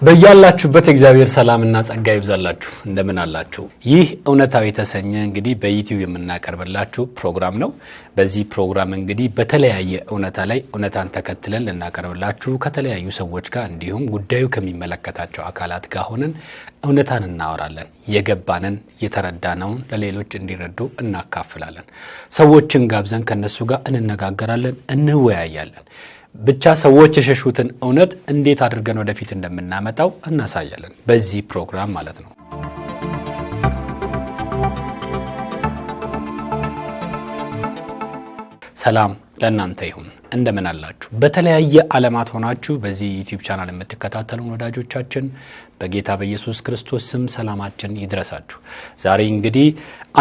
በያላችሁበት እግዚአብሔር ሰላምና ጸጋ ይብዛላችሁ እንደምን አላችሁ ይህ እውነታው የተሰኘ እንግዲህ በዩቲዩብ የምናቀርብላችሁ ፕሮግራም ነው በዚህ ፕሮግራም እንግዲህ በተለያየ እውነታ ላይ እውነታን ተከትለን እናቀርብላችሁ ከተለያዩ ሰዎች ጋር እንዲሁም ጉዳዩ ከሚመለከታቸው አካላት ጋር ሆነን እውነታን እናወራለን የገባንን የተረዳነውን ለሌሎች እንዲረዱ እናካፍላለን ሰዎችን ጋብዘን ከነሱ ጋር እንነጋገራለን እንወያያለን ብቻ ሰዎች የሸሹትን እውነት እንዴት አድርገን ወደፊት እንደምናመጣው እናሳያለን በዚህ ፕሮግራም ማለት ነው ሰላም ለእናንተ ይሁን እንደምን አላችሁ በተለያየ ዓለማት ሆናችሁ በዚህ ዩቲዩብ ቻናል የምትከታተሉን ወዳጆቻችን በጌታ በኢየሱስ ክርስቶስ ስም ሰላማችን ይድረሳችሁ ዛሬ እንግዲህ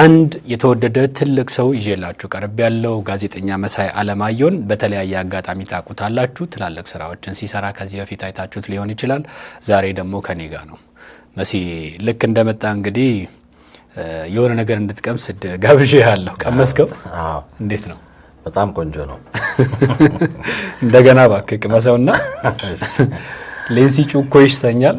አንድ የተወደደ ትልቅ ሰው ይዤላችሁ ቀርብ ያለው ጋዜጠኛ መሳይ አለማየሁን በተለያየ አጋጣሚ ታውቁታላችሁ ትላልቅ ስራዎችን ሲሰራ ከዚህ በፊት አይታችሁት ሊሆን ይችላል ዛሬ ደግሞ ከኔ ጋር ነው መሲ ልክ እንደመጣ እንግዲህ የሆነ ነገር እንድትቀምስ ጋብዤሃለሁ ቀመስከው እንዴት ነው በጣም ቆንጆ ነው እንደገና ባክህ ቅመሰውና ሌንሲ ጩኮ ይስተኛል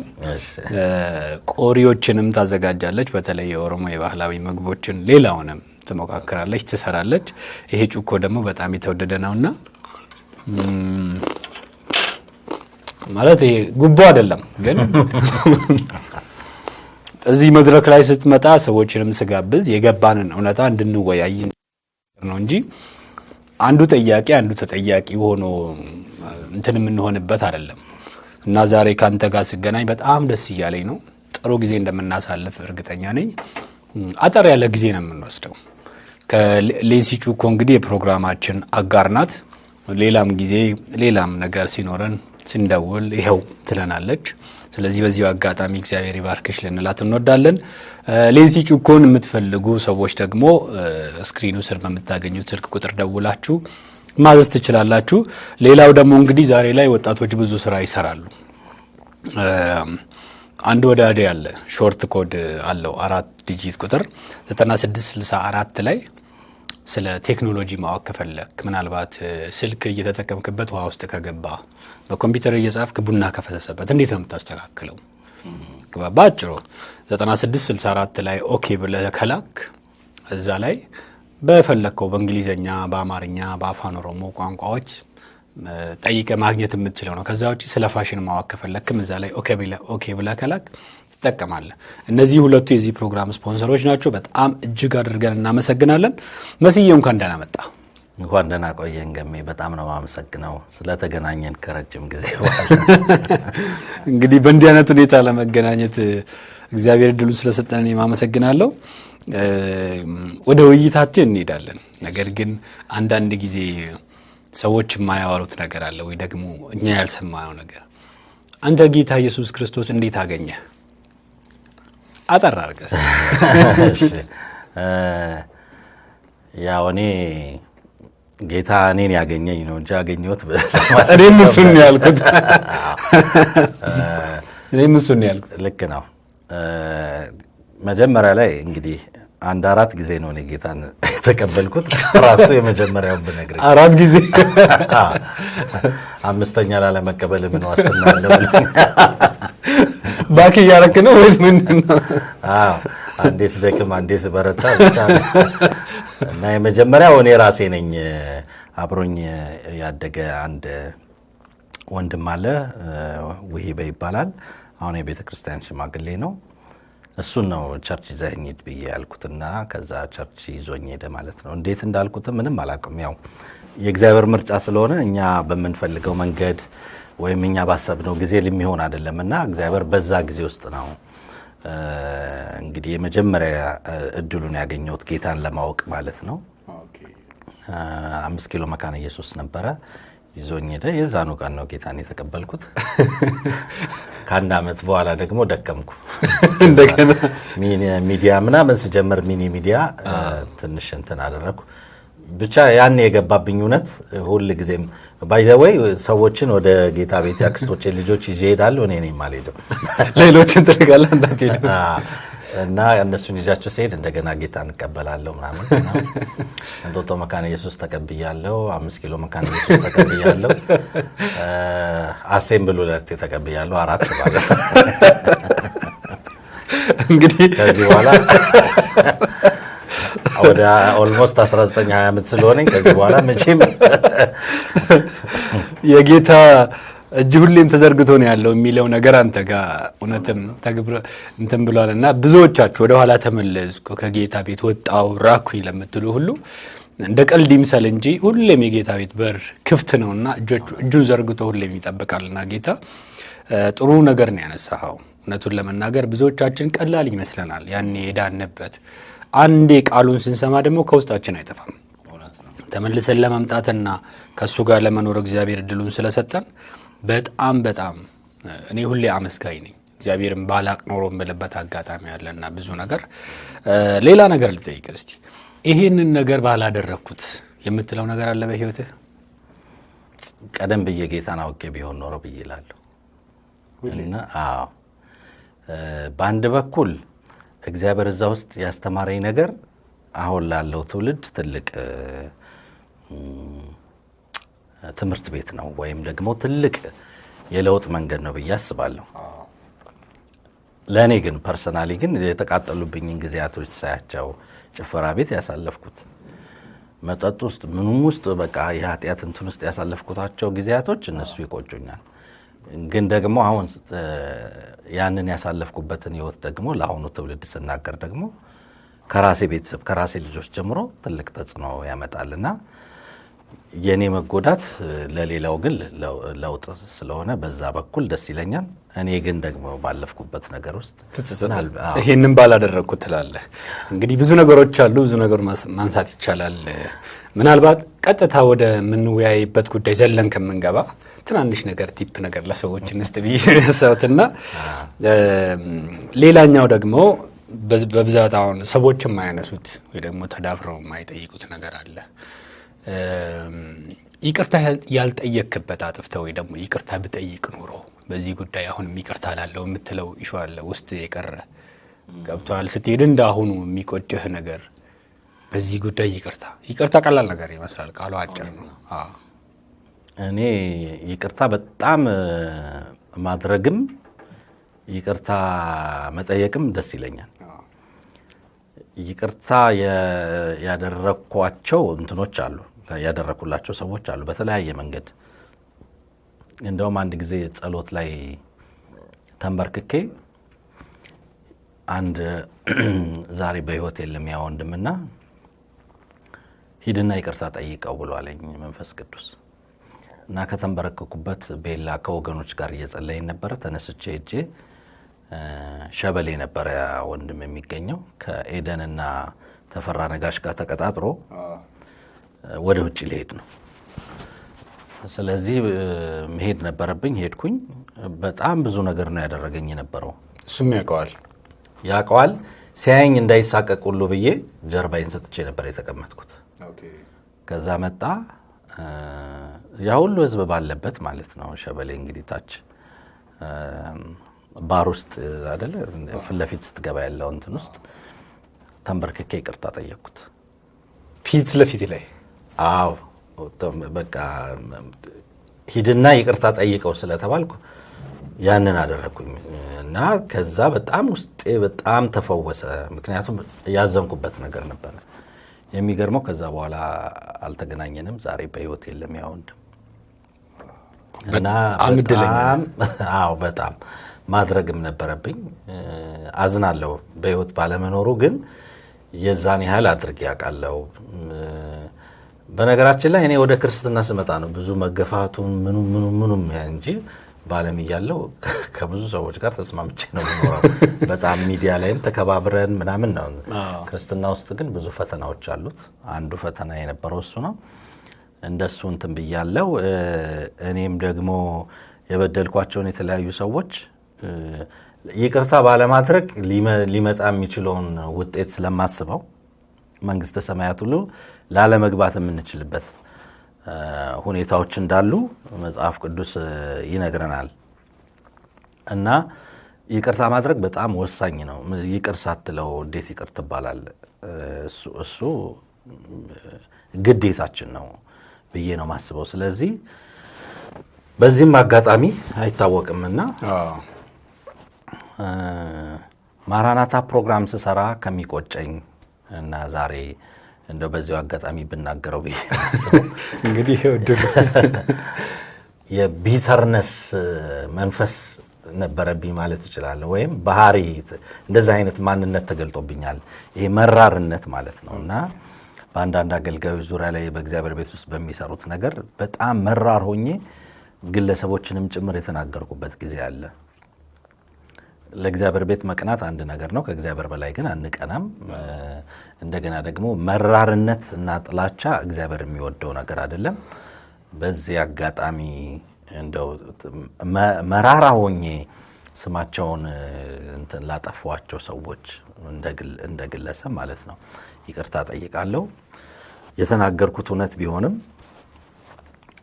ቆሪዎችንም ታዘጋጃለች በተለይ የኦሮሞ የባህላዊ ምግቦችን ሌላውንም ትሞካከራለች ትሰራለች ይሄ ጩኮ ደግሞ በጣም የተወደደ ነውና ማለት ይሄ ጉቦ አይደለም ግን እዚህ መድረክ ላይ ስትመጣ ሰዎችንም ስጋብዝ የገባንን እውነታ እንድንወያይ ነው እንጂ አንዱ ተጠያቂ ሆኖ እንትን ምን ሆነበት አይደለም እና ዛሬ ካንተ ጋር ስገናኝ በጣም ደስ ይያለኝ ነው ጥሩ ጊዜ እንደምናሳልፍ እርግጠኛ ነኝ አጠር ያለ ጊዜ ነው የምንወስደው ከሌንሲ ጩኮ እንግዲህ የፕሮግራማችን አጋር ናት ሌላም ጊዜ ሌላም ነገር ሲኖረን ስንደውል ይሄው ትለናለች ስለዚህ በዚህ አጋጣሚ እግዚአብሔር ይባርክሽ ልንላት እንወዳለን ሌንሲ ጩኮን የምትፈልጉ ሰዎች ደግሞ ስክሪኑ ስር በመታገኙት ስልክ ቁጥር ደውላችሁ ማዘዝ ትችላላችሁ ሌላው ደግሞ እንግዲህ ዛሬ ላይ ወጣቶች ብዙ ስራ ይሰራሉ አንድ ወዳጅ ያለ ሾርት ኮድ አለው 4 ዲጂት ቁጥር 9664 ላይ ስለ ቴክኖሎጂ ማወቅ ከፈለክ ምናልባት ስልክ እየተጠቀምክበት ውሃ ውስጥ ከገባ በኮምፒውተር እየጻፍክ ቡና ከፈሰሰበት እንዴት ነው የምታስተካክለው ባጭሩ 9664 ላይ ኦኬ ብለህ ከላክ እዛ ላይ በፈለከው በእንግሊዘኛ በአማርኛ በአፋን ኦሮሞ ቋንቋዎች ጠይቀ ማግኘት የምትችለው ነው ከዛው እቺ ስለ ፋሽን ማወቅ ከፈለክም እዛ ላይ ኦኬ ብለህ ከላክ ተጠቀማለህ እነዚህ ሁለቱ የዚህ ፕሮግራም ስፖንሰሮች ናቸው በጣም እጅግ አድርገን እናመሰግናለን መስዬው እንኳን ደህና መጣ እንኳን ደህና ቆየን ገሜ በጣም ነው ማመሰግነው ስለተገናኘን ከረጅም ጊዜ በኋላ እንግዲህ በእንዲህ አይነት ሁኔታ ለመገናኘት እግዚአብሔር ድሉን ስለሰጠን ማመሰግናለሁ ወደ ውይይታችን እንሄዳለን ነገር ግን አንዳንድ ጊዜ ሰዎች የማያወሩት ነገር አለ ወይ ደግሞ እኛ ያልሰማነው ነገር አንተ ጌታ ኢየሱስ ክርስቶስ እንዴት አገኘ አጠራ አርገስ ያው እኔ ጌታ እኔን ያገኘኝ ነው እንጂ አገኘሁት እኔም እሱን ያልኩት ልክ ነው መጀመሪያ ላይ እንግዲህ አንድ 4 ጊዜ ነው እኔ ጌታን የተቀበልኩት ራሱ የመጀመሪያው ብነግርህ 4 ጊዜ አምስተኛ ላይ መቀበል ምን ዋስትና አለ ባክ ያረክ ነው ወይስ ምንድነው አንዴ ስደክም አንዴ ስበረታ ብቻ እና የመጀመሪያው እኔ ራሴ ነኝ አብሮኝ ያደገ አንድ ወንድም አለ ወሂበ ይባላል አሁን የቤተክርስቲያን ሽማግሌ ነው እሱ ነው ቸርች ዘይኒድ ብዬ ያልኩትና ከዛ ቸርች ይዞኝ ሄደ ማለት ነው እንዴት እንዳልኩት ምንም አላውቅም ያው የእግዚአብሔር ምርጫ ስለሆነ እኛ በመንፈልገው መንገድ ወይም እኛ ባሰብነው ጊዜ ለሚሆን አይደለምና እግዚአብሔር በዛ ጊዜ ውስጥ ነው እንግዲህ የመጀመሪያ እድሉን ያገኘሁት ጌታን ለማወቅ ማለት ነው 5 ኪሎ መካነ ኢየሱስ ነበረ ይዞኝ ሄደ የዛኑ ቀን ነው ጌታን የተቀበልኩት ከአንድ አመት በኋላ ደግሞ ደከምኩ እንደገና ሚዲያ ምናምን ስጀምር ሚዲያ ትንሽ እንትን አደረኩ ብቻ ያን የገባብኝ እውነት ሁሉ ጊዜም ባይ ዘ ዌይ ሰዎችን ወደ ጌታ ቤት ያክስቶቼ ልጆች ይዤ ሄዳለሁ እኔ ነኝ ማለት ነው ሌሎችን ተልጋላ እንዳትሄዱ እና እነሱን ይዣቸው ሲሄድ እንደገና ጌታ እንቀበላለሁ ምናምን እንጦጦ መካነ ኢየሱስ ተቀብያለሁ፣ 5 ኪሎ መካነ ኢየሱስ ተቀብያለሁ፣ አሴምብል ሁለቴ ተቀብያለሁ፣ 4 ማለት እንግዲህ ከዚህ በኋላ ወደ ኦልሞስት 19 20 ዓመት ስለሆነኝ ከዚህ በኋላ መቼም የጌታ እጅ ሁሌም ተዘርግቶ ነው ያለው የሚለው ነገር አንተ ጋር እውነትም ተግብረ እንትን ብሏልና ብዙዎቻችሁ ወደ ኋላ ተመለስኩ ከጌታ ቤት ወጣው ራኩኝ ለምትሉ ሁሉ እንደ ቀልድ ይምሰል እንጂ ሁሌም የጌታ ቤት በር ክፍት ነውና እጁን ዘርግቶ ሁሌም ይጠብቃልና ጌታ ጥሩ ነገር ነው ያነሳው። እውነቱን ለመናገር ብዙዎቻችን ቀላል ይመስለናል ያኔ ሄዳንበት አንዴ ቃሉን ስንሰማ ደግሞ ከውስጣችን አይጠፋም። ተመልሰን ለማምጣትና ከሱ ጋር ለመኖር እግዚአብሔር እድሉን ስለሰጠን በጣም እኔ ሁሌ አመስጋኝ ነኝ። እግዚአብሔርን ባላቅ ኖሮ በለበት አጋጣሚ ያለና ብዙ ነገር ሌላ ነገር ልጠይቅ እስቲ ይሄንን ነገር ባላደረኩት የምትለው ነገር አለ በህይወትህ? ቀደም ብዬ ጌታን አውቄ ቢሆን ኖሮ ብዬላለሁ። እና በአንድ በኩል እግዚአብሔር እዛ ውስጥ ያስተማረኝ ነገር አሁን ላለው ትውልድ ትልቅ ትምህርት ቤት ነው ወይም ደግሞ ትልቅ የለውጥ መንገድ ነው ብዬ አስባለሁ። ለእኔ ግን ፐርሰናሊ ግን የተቃጠሉብኝን ጊዜያቶች ሳያቸው ጭፈራ ቤት ያሳለፍኩት መጠጥ ውስጥ ምኑም ውስጥ በቃ የኃጢአት እንትን ውስጥ ያሳለፍኩታቸው ጊዜያቶች እነሱ ይቆጩኛል። ግን ደግሞ አሁን ያንን ያሳለፍኩበትን ህይወት ደግሞ ለአሁኑ ትውልድ ስናገር ደግሞ ከራሴ ቤተሰብ ከራሴ ልጆች ጀምሮ ትልቅ ተጽዕኖ ያመጣልና የኔ መጎዳት ለሌላው ግን ለውጥ ስለሆነ በዛ በኩል ደስ ይለኛል። እኔ ግን ደግሞ ባለፍኩበት ነገር ውስጥ ተጽዕኖ ይሄንን ባላደረኩት ትላለህ። እንግዲህ ብዙ ነገሮች አሉ፣ ብዙ ነገር ማንሳት ይቻላል። ምናልባት ቀጥታ ወደ ምንወያይበት ጉዳይ ዘለን ከምንገባ ትናንሽ ነገር ቲፕ ነገር ለሰዎች እንስጥ ብዬ ያሰውትና ሌላኛው ደግሞ በብዛት አሁን ሰዎች የማያነሱት ወይ ደግሞ ተዳፍረው የማይጠይቁት ነገር አለ። ይቅርታ ያልጠየክበት አጥፍተው ወይ ደግሞ ይቅርታ ብጠይቅ ኖሮ በዚህ ጉዳይ አሁን ይቅርታ ላለው የምትለው ኢሹ አለ ውስጥ የቀረ ገብቷል። ስትሄድ እንዳሁኑ የሚቆጭህ ነገር በዚህ ጉዳይ ይቅርታ ቀላል ነገር ይመስላል፣ ቃሉ አጭር ነው። እኔ ይቅርታ በጣም ማድረግም ይቅርታ መጠየቅም ደስ ይለኛል። ይቅርታ ያደረኳቸው እንትኖች አሉ፣ ያደረኩላቸው ሰዎች አሉ በተለያየ መንገድ። እንደውም አንድ ጊዜ ጸሎት ላይ ተንበርክኬ አንድ ዛሬ በህይወት የለም ያ ወንድምና ሂድና ይቅርታ ጠይቀው ብሎ አለኝ መንፈስ ቅዱስ። እና ከተንበረከኩበት ቤላ ከወገኖች ጋር እየጸለይን ነበረ። ተነስቼ እጄ ሸበሌ ነበረ ወንድም የሚገኘው ከኤደንና ተፈራ ነጋሽ ጋር ተቀጣጥሮ ወደ ውጭ ሊሄድ ነው። ስለዚህ መሄድ ነበረብኝ። ሄድኩኝ። በጣም ብዙ ነገር ነው ያደረገኝ የነበረው። እሱም ያውቀዋል። ሲያየኝ እንዳይሳቀቅ ሁሉ ብዬ ጀርባዬን ሰጥቼ ነበር የተቀመጥኩት። ከዛ መጣ ያ ሁሉ ህዝብ ባለበት ማለት ነው። ሸበሌ እንግዲህ ታች ባር ውስጥ አይደለ ፊት ለፊት ስትገባ ያለው እንትን ውስጥ ተንበርክኬ ይቅርታ ጠየቅኩት። ፊት ለፊት ላይ አዎ በቃ ሂድና ይቅርታ ጠይቀው ስለተባልኩ ያንን አደረኩኝ እና ከዛ በጣም ውስጤ በጣም ተፈወሰ። ምክንያቱም ያዘንኩበት ነገር ነበር። የሚገርመው ከዛ በኋላ አልተገናኘንም። ዛሬ በህይወት የለም ያ ወንድም እና በጣም ማድረግም ነበረብኝ። አዝናለሁ በህይወት ባለመኖሩ፣ ግን የዛን ያህል አድርጌ ያውቃለሁ። በነገራችን ላይ እኔ ወደ ክርስትና ስመጣ ነው ብዙ መገፋቱን ምኑም እንጂ ባለም እያለው ከብዙ ሰዎች ጋር ተስማምቼ ነው የምኖረው። በጣም ሚዲያ ላይም ተከባብረን ምናምን ነው። ክርስትና ውስጥ ግን ብዙ ፈተናዎች አሉት። አንዱ ፈተና የነበረው እሱ ነው። እንደሱ እንትን ብያለሁ። እኔም ደግሞ የበደልኳቸውን የተለያዩ ሰዎች ይቅርታ ባለማድረግ ሊመጣ የሚችለውን ውጤት ስለማስበው መንግስተ ሰማያት ሁሉ ላለመግባት የምንችልበት ሁኔታዎች እንዳሉ መጽሐፍ ቅዱስ ይነግረናል። እና ይቅርታ ማድረግ በጣም ወሳኝ ነው። ይቅር ሳትለው እንዴት ይቅር ትባላለህ? እሱ ግዴታችን ነው ብዬ ነው ማስበው። ስለዚህ በዚህም አጋጣሚ አይታወቅምና ማራናታ ፕሮግራም ስሰራ ከሚቆጨኝ እና ዛሬ እንደው በዚሁ አጋጣሚ ብናገረው ብዬ ማስበው እንግዲህ የቢተርነስ መንፈስ ነበረብኝ ማለት እችላለሁ። ወይም ባህሪ እንደዛ አይነት ማንነት ተገልጦብኛል። ይሄ መራርነት ማለት ነውና በአንዳንድ አገልጋዮች ዙሪያ ላይ በእግዚአብሔር ቤት ውስጥ በሚሰሩት ነገር በጣም መራር ሆኜ ግለሰቦችንም ጭምር የተናገርኩበት ጊዜ አለ። ለእግዚአብሔር ቤት መቅናት አንድ ነገር ነው። ከእግዚአብሔር በላይ ግን አንቀናም። እንደገና ደግሞ መራርነት እና ጥላቻ እግዚአብሔር የሚወደው ነገር አይደለም። በዚህ አጋጣሚ እንደው መራራ ሆኜ ስማቸውን እንትን ላጠፏቸው ሰዎች እንደ ግለሰብ ማለት ነው ይቅርታ ጠይቃለሁ። የተናገርኩት እውነት ቢሆንም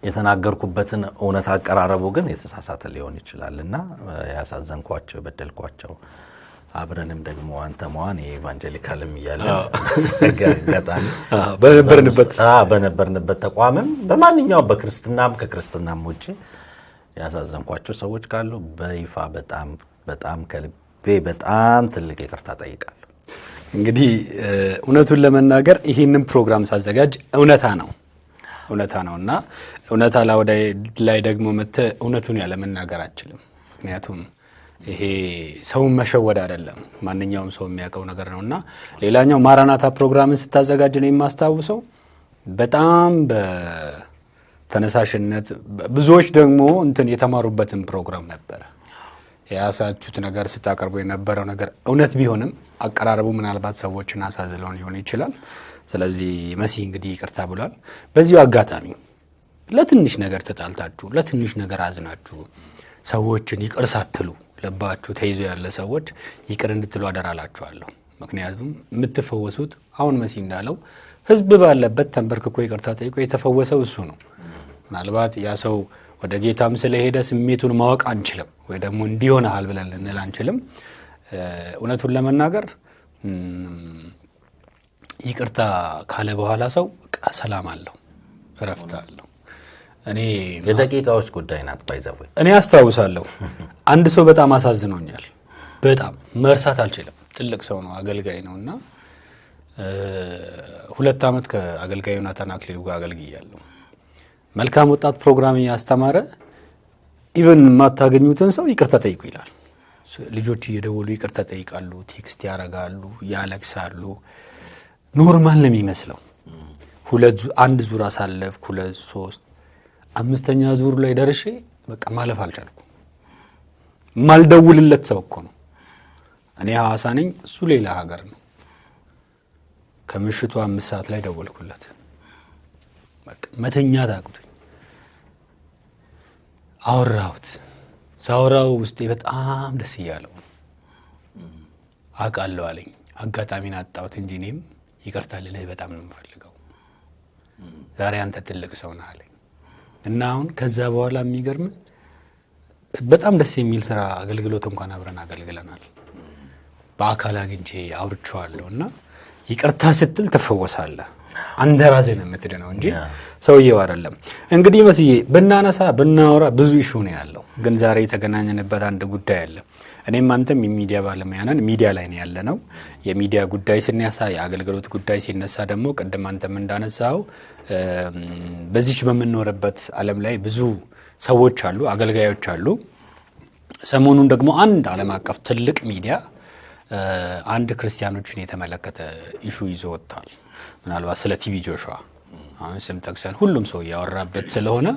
የተናገርኩበትን እውነት አቀራረቡ ግን የተሳሳተ ሊሆን ይችላልና ያሳዘንኳቸው በደልኳቸው አብረንም ደግሞ አንተ መዋን የኢቫንጀሊካልም እያለ በነበርንበት ተቋምም በማንኛውም በክርስትናም ከክርስትናም ውጭ ያሳዘንኳቸው ሰዎች ካሉ በይፋ በጣም ከልቤ በጣም ትልቅ ይቅርታ ጠይቃለሁ። እንግዲህ እውነቱን ለመናገር ይህንን ፕሮግራም ሳዘጋጅ እውነታ ነውና እውነታ ላይ ደግሞ መጥተህ እውነቱን ያለ መናገር አችልም። ምክንያቱም ይሄ ሰውን መሸወድ አይደለም፣ ማንኛውም ሰው የሚያውቀው ነገር ነውና። ሌላኛው ማራናታ ፕሮግራምን ስታዘጋጅ ነው የማስታውሰው በጣም በተነሳሽነት ብዙዎች ደግሞ የተማሩበትን ፕሮግራም ነበር። ያሳቹት ነገር ስታቀርቡ የነበረው ነገር እውነት ቢሆንም አቀራረቡ ምናልባት ሰዎችን አሳዝለውን ሊሆን ይችላል። ስለዚህ መሲ እንግዲህ ይቅርታ ብሏል። በዚሁ አጋጣሚ ለትንሽ ነገር ተጣልታችሁ ለትንሽ ነገር አዝናችሁ ሰዎችን ይቅር ሳትሉ ለባችሁ ተይዞ ያለ ሰዎች ይቅር እንድትሉ አደራላችኋለሁ። ምክንያቱም የምትፈወሱት አሁን መሲ እንዳለው ህዝብ ባለበት ተንበርክኮ ይቅርታ ጠይቆ የተፈወሰው እሱ ነው። ምናልባት ያ ሰው ወደ ጌታም ስለሄደ ስሜቱን ማወቅ አንችልም፣ ወይ ደግሞ እንዲሆናል ብለን ልንል አንችልም። እውነቱን ለመናገር ይቅርታ ካለ በኋላ ሰው ሰላም አለው፣ እረፍት አለው። እኔ የደቂቃዎች ጉዳይ ናት ባይዘው። እኔ አስታውሳለሁ አንድ ሰው በጣም አሳዝኖኛል። በጣም መርሳት አልችልም። ትልቅ ሰው ነው፣ አገልጋይ ነውና 2 ዓመት ከአገልጋዩ ዮናታን አክሊሉ ጋር አገልግያለሁ። መልካም ወጣት ፕሮግራም ያስተማረ ኢቭን የማታገኙትን ሰው ይቅርታ ጠይቁ ይላል። ልጆች እየደወሉ ይቅርታ ጠይቃሉ፣ ቴክስት ያረጋሉ፣ ያለቅሳሉ። ኖርማል ነው የሚመስለው። አንድ ዙር አሳለፍ 2 3 5ኛ ዙር ላይ ደርሼ በቃ ማለፍ አልቻልኩም። ማልደውልለት ሰው እኮ ነው። እኔ ሐዋሳ ነኝ፣ እሱ ሌላ ሀገር ነው። ከምሽቱ 5 ሰዓት ላይ ደወልኩለት። በቃ መተኛት አቅቶኝ አወራሁት። ሳወራው ውስጤ በጣም ደስ እያለው አውቃለሁ አለኝ። አጋጣሚን አጣሁት እንጂ እኔም ይቅርታ ልልህ በጣም ነው የምፈልገው። ዛሬ አንተ ትልቅ ሰው ነህ አለኝ እና አሁን ከዛ በኋላ የሚገርም በጣም ደስ የሚል ስራ አገልግሎት እንኳን አብረን አገልግለናል። በአካል አግኝቼ አውርቼዋለሁ እና ይቅርታ ስትል ተፈወሳለህ። አንተ ራስህ ነው የምትድነው እንጂ ሰውየው አይደለም። እንግዲህ መስዬ ብናወራ ብዙ ኢሹ ነው ያለው፣ ግን ዛሬ የተገናኘንበት አንድ ጉዳይ አለ። እኔም አንተም የሚዲያ ባለሙያ ነን፣ ሚዲያ ላይ ነው ያለነው። የሚዲያ ጉዳይ ሲነሳ፣ የአገልግሎት ጉዳይ ሲነሳ ደግሞ ቅድም አንተም እንዳነሳው በዚች በምንኖርበት ዓለም ላይ ብዙ ሰዎች አሉ፣ አገልጋዮች አሉ። ሰሞኑን ደግሞ አንድ ዓለም አቀፍ ትልቅ ሚዲያ አንድ ክርስቲያኖችን የተመለከተ ኢሹ ይዞ ወጥቷል። ምናልባት ስለ ቲቪ ጆሹዋ አሁን ስም ጠቅሰን ሁሉም ሰው ያወራበት ስለሆነ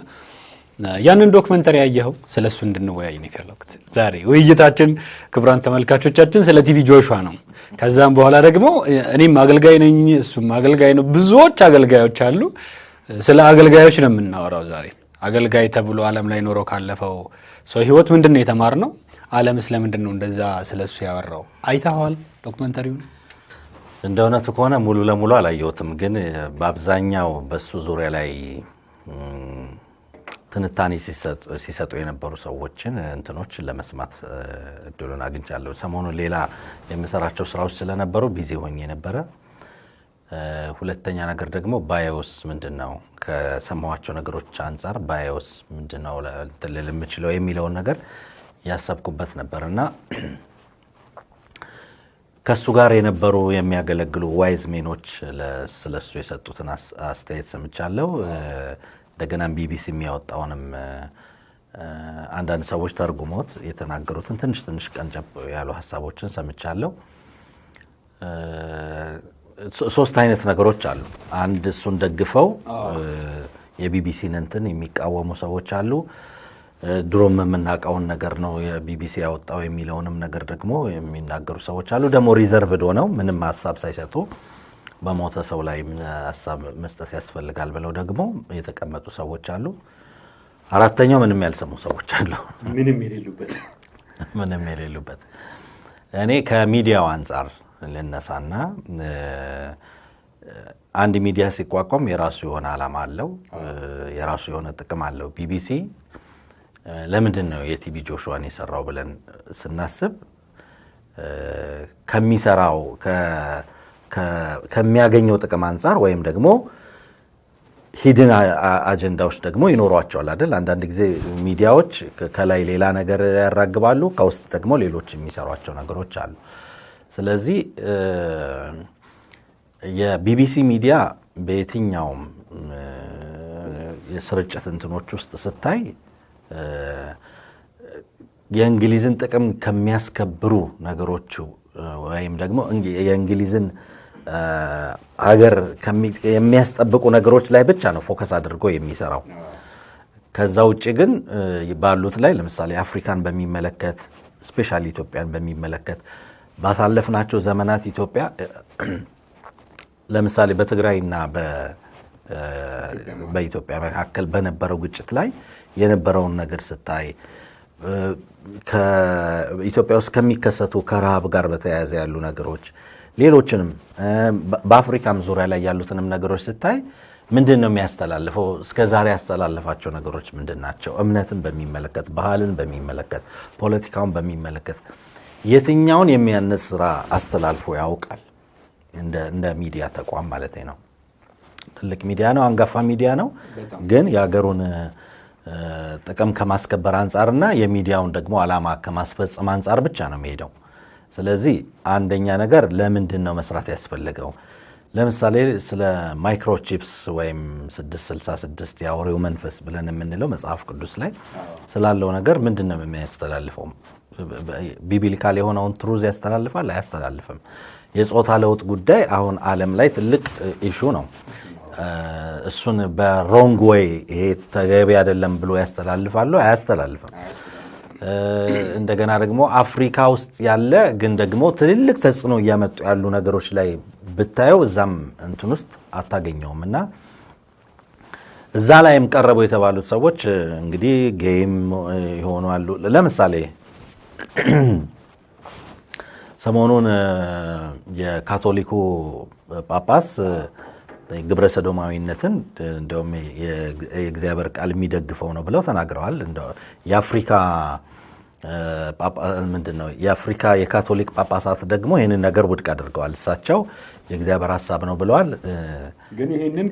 ያንን ዶክመንተሪ ያየኸው ስለሱ እንድንወያይ ነው የፈለኩት። ዛሬ ውይይታችን ክቡራን ተመልካቾቻችን ስለ ቲቪ ጆሹዋ ነው። ከዛም በኋላ ደግሞ እኔም አገልጋይ ነኝ፣ እሱም አገልጋይ ነው። ብዙዎች አገልጋዮች አሉ። ስለ አገልጋዮች ነው የምናወራው ዛሬ። አገልጋይ ተብሎ ዓለም ላይ ኖሮ ካለፈው ሰው ህይወት ምንድነው የተማርነው? ዓለምስ ለምንድነው እንደዛ ስለሱ ያወራው? አይተኸዋል ዶክመንተሪውን? እንደ እውነቱ ከሆነ ሙሉ ለሙሉ አላየሁትም፣ ግን በአብዛኛው በሱ ዙሪያ ላይ ትንታኔ ሲሰጡ የነበሩ ሰዎችን እንትኖችን ለመስማት እድሉን አግኝቻለሁ። ሰሞኑን ሌላ የምሰራቸው ስራዎች ስለነበሩ ቢዚ ሆኜ ነበረ። ሁለተኛ ነገር ደግሞ ባዮስ ምንድነው ከሰማዋቸው ነገሮች አንፃር ባዮስ ምንድነው ልል የምችለው የሚለውን ነገር ያሰብኩበት ነበርና ከሱ ጋር የነበሩ የሚያገለግሉ ዋይዝ ሜኖች ስለሱ የሰጡትን አስተያየት ሰምቻለሁ። እንደገናም ቢቢሲ የሚያወጣውንም አንዳንድ ሰዎች ተርጉሞት የተናገሩትን ትንሽ ቀንጨብ ያሉ ሀሳቦችን ሰምቻለሁ። ሶስት አይነት ነገሮች አሉ። አንድ እሱን ደግፈው የቢቢሲን እንትን የሚቃወሙ ሰዎች አሉ። ድሮም የምናውቀውን ነገር ነው የቢቢሲ ያወጣው የሚለውንም ነገር ደግሞ የሚናገሩ ሰዎች አሉ። ደግሞ ሪዘርቭድ ሆነው ምንም ሀሳብ ሳይሰጡ በሞተ ሰው ላይ ሀሳብ መስጠት ያስፈልጋል ብለው ደግሞ የተቀመጡ ሰዎች አሉ። አራተኛው ምንም ያልሰሙ ሰዎች አሉ። ምንም የሌሉበት። እኔ ከሚዲያው አንጻር ልነሳና አንድ ሚዲያ ሲቋቋም የራሱ የሆነ ዓላማ አለው፣ የራሱ የሆነ ጥቅም አለው። ቢቢሲ ለምንድን ነው የቲቢ ጆሹዋን የሰራው ብለን ስናስብ ከሚሰራው ከሚያገኘው ጥቅም አንጻር ወይም ደግሞ ሂድን አጀንዳዎች ደግሞ ይኖሯቸዋል አይደል? አንዳንድ ጊዜ ሚዲያዎች ከላይ ሌላ ነገር ያራግባሉ፣ ከውስጥ ደግሞ ሌሎች የሚሰሯቸው ነገሮች አሉ። ስለዚህ የቢቢሲ ሚዲያ በየትኛውም የስርጭት እንትኖች ውስጥ ስታይ የእንግሊዝን ጥቅም ከሚያስከብሩ ነገሮች ወይም ደግሞ የእንግሊዝን ሀገር የሚያስጠብቁ ነገሮች ላይ ብቻ ነው ፎከስ አድርጎ የሚሰራው። ከዛ ውጭ ግን ባሉት ላይ ለምሳሌ አፍሪካን በሚመለከት ስፔሻሊ ኢትዮጵያን በሚመለከት ባሳለፍናቸው ዘመናት ኢትዮጵያ ለምሳሌ በትግራይና በኢትዮጵያ መካከል በነበረው ግጭት ላይ የነበረውን ነገር ስታይ ከኢትዮጵያ ውስጥ ከሚከሰቱ ከረሃብ ጋር በተያያዘ ያሉ ነገሮች ሌሎችንም በአፍሪካም ዙሪያ ላይ ያሉትንም ነገሮች ስታይ ምንድን ነው የሚያስተላልፈው? እስከ ዛሬ ያስተላለፋቸው ነገሮች ምንድን ናቸው? እምነትን በሚመለከት፣ ባህልን በሚመለከት፣ ፖለቲካውን በሚመለከት የትኛውን የሚያነስ ስራ አስተላልፎ ያውቃል? እንደ ሚዲያ ተቋም ማለት ነው። ትልቅ ሚዲያ ነው፣ አንጋፋ ሚዲያ ነው። ግን የሀገሩን ጥቅም ከማስከበር አንጻርና የሚዲያውን ደግሞ ዓላማ ከማስፈጸም አንጻር ብቻ ነው የሚሄደው። ስለዚህ አንደኛ ነገር ለምንድን ነው መስራት ያስፈልገው? ለምሳሌ ስለ ማይክሮቺፕስ ወይም 666 የአውሬው መንፈስ ብለን የምንለው መጽሐፍ ቅዱስ ላይ ስላለው ነገር ምንድን ነው የሚያስተላልፈው? ቢብሊካል የሆነውን ትሩዝ ያስተላልፋል? አያስተላልፍም። የጾታ ለውጥ ጉዳይ አሁን ዓለም ላይ ትልቅ ኢሹ ነው። እሱን በሮንግ ዌይ ይሄ ተገቢ አይደለም ብሎ ያስተላልፋሉ? አያስተላልፍም። እንደገና ደግሞ አፍሪካ ውስጥ ያለ ግን ደግሞ ትልልቅ ተጽዕኖ እያመጡ ያሉ ነገሮች ላይ ብታየው እዛም እንትን ውስጥ አታገኘውም። እና እዛ ላይም ቀረቡ የተባሉት ሰዎች እንግዲህ ጌም የሆኑ አሉ። ለምሳሌ ሰሞኑን የካቶሊኩ ጳጳስ ግብረ ሰዶማዊነትን እንደውም የእግዚአብሔር ቃል የሚደግፈው ነው ብለው ተናግረዋል። የአፍሪካ ምንድነው የአፍሪካ የካቶሊክ ጳጳሳት ደግሞ ይህንን ነገር ውድቅ አድርገዋል። እሳቸው የእግዚአብሔር ሐሳብ ነው ብለዋል። ግን ይህንን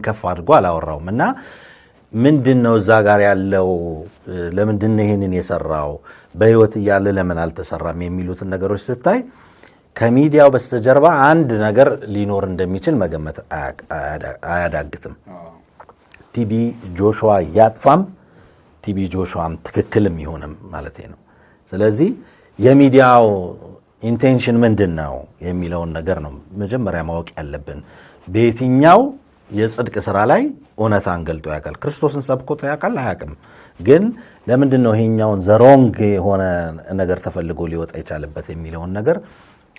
ከፍ አድርጎ አላወራውም። እና ምንድነው እዛ ጋር ያለው? ለምንድነው ይህንን የሰራው? በህይወት እያለ ለምን አልተሰራም? የሚሉትን ነገሮች ስታይ ከሚዲያው በስተጀርባ አንድ ነገር ሊኖር እንደሚችል መገመት አያዳግትም። ቲቢ ጆሹዋ ያጥፋም ቲቢ ጆሹዋም ትክክልም ይሆንም ማለት ነው። ስለዚህ የሚዲያው ኢንቴንሽን ምንድን ነው የሚለውን ነገር ነው መጀመሪያ ማወቅ ያለብን። በየትኛው የጽድቅ ስራ ላይ እውነታን ገልጦ ያውቃል? ክርስቶስን ሰብኮት ያውቃል? አያውቅም። ግን ለምንድን ነው ይሄኛውን ዘሮንግ የሆነ ነገር ተፈልጎ ሊወጣ የቻለበት የሚለውን ነገር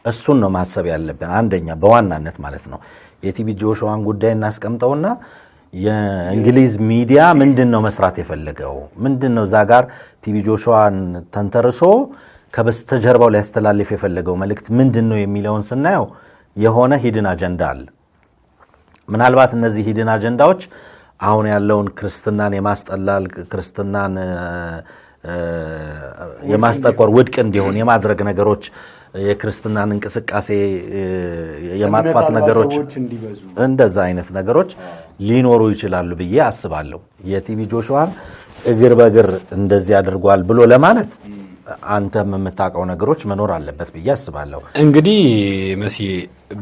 እሱን ነው ማሰብ ያለብን አንደኛ በዋናነት ማለት ነው። የቲቢ ጆሹዋን ጉዳይ እናስቀምጠውና የእንግሊዝ ሚዲያ ምንድነው መስራት የፈለገው? ምንድነው እዛ ጋር ቲቢ ጆሹዋን ተንተርሶ ከበስተጀርባው ሊያስተላልፍ የፈለገው መልእክት ምንድነው የሚለውን ስናየው የሆነ ሂድን አጀንዳ አለ። ምናልባት እነዚህ ሂድን አጀንዳዎች አሁን ያለውን ክርስትናን የማስጠላል ክርስትናን የማስጠቆር ውድቅ እንዲሆን የማድረግ ነገሮች የክርስትናን እንቅስቃሴ የማጥፋት ነገሮች እንደዛ አይነት ነገሮች ሊኖሩ ይችላሉ ብዬ አስባለሁ። የቲቢ ጆሹዋን እግር በእግር እንደዚህ አድርጓል ብሎ ለማለት አንተም የምታውቀው ነገሮች መኖር አለበት ብዬ አስባለሁ። እንግዲህ መሲ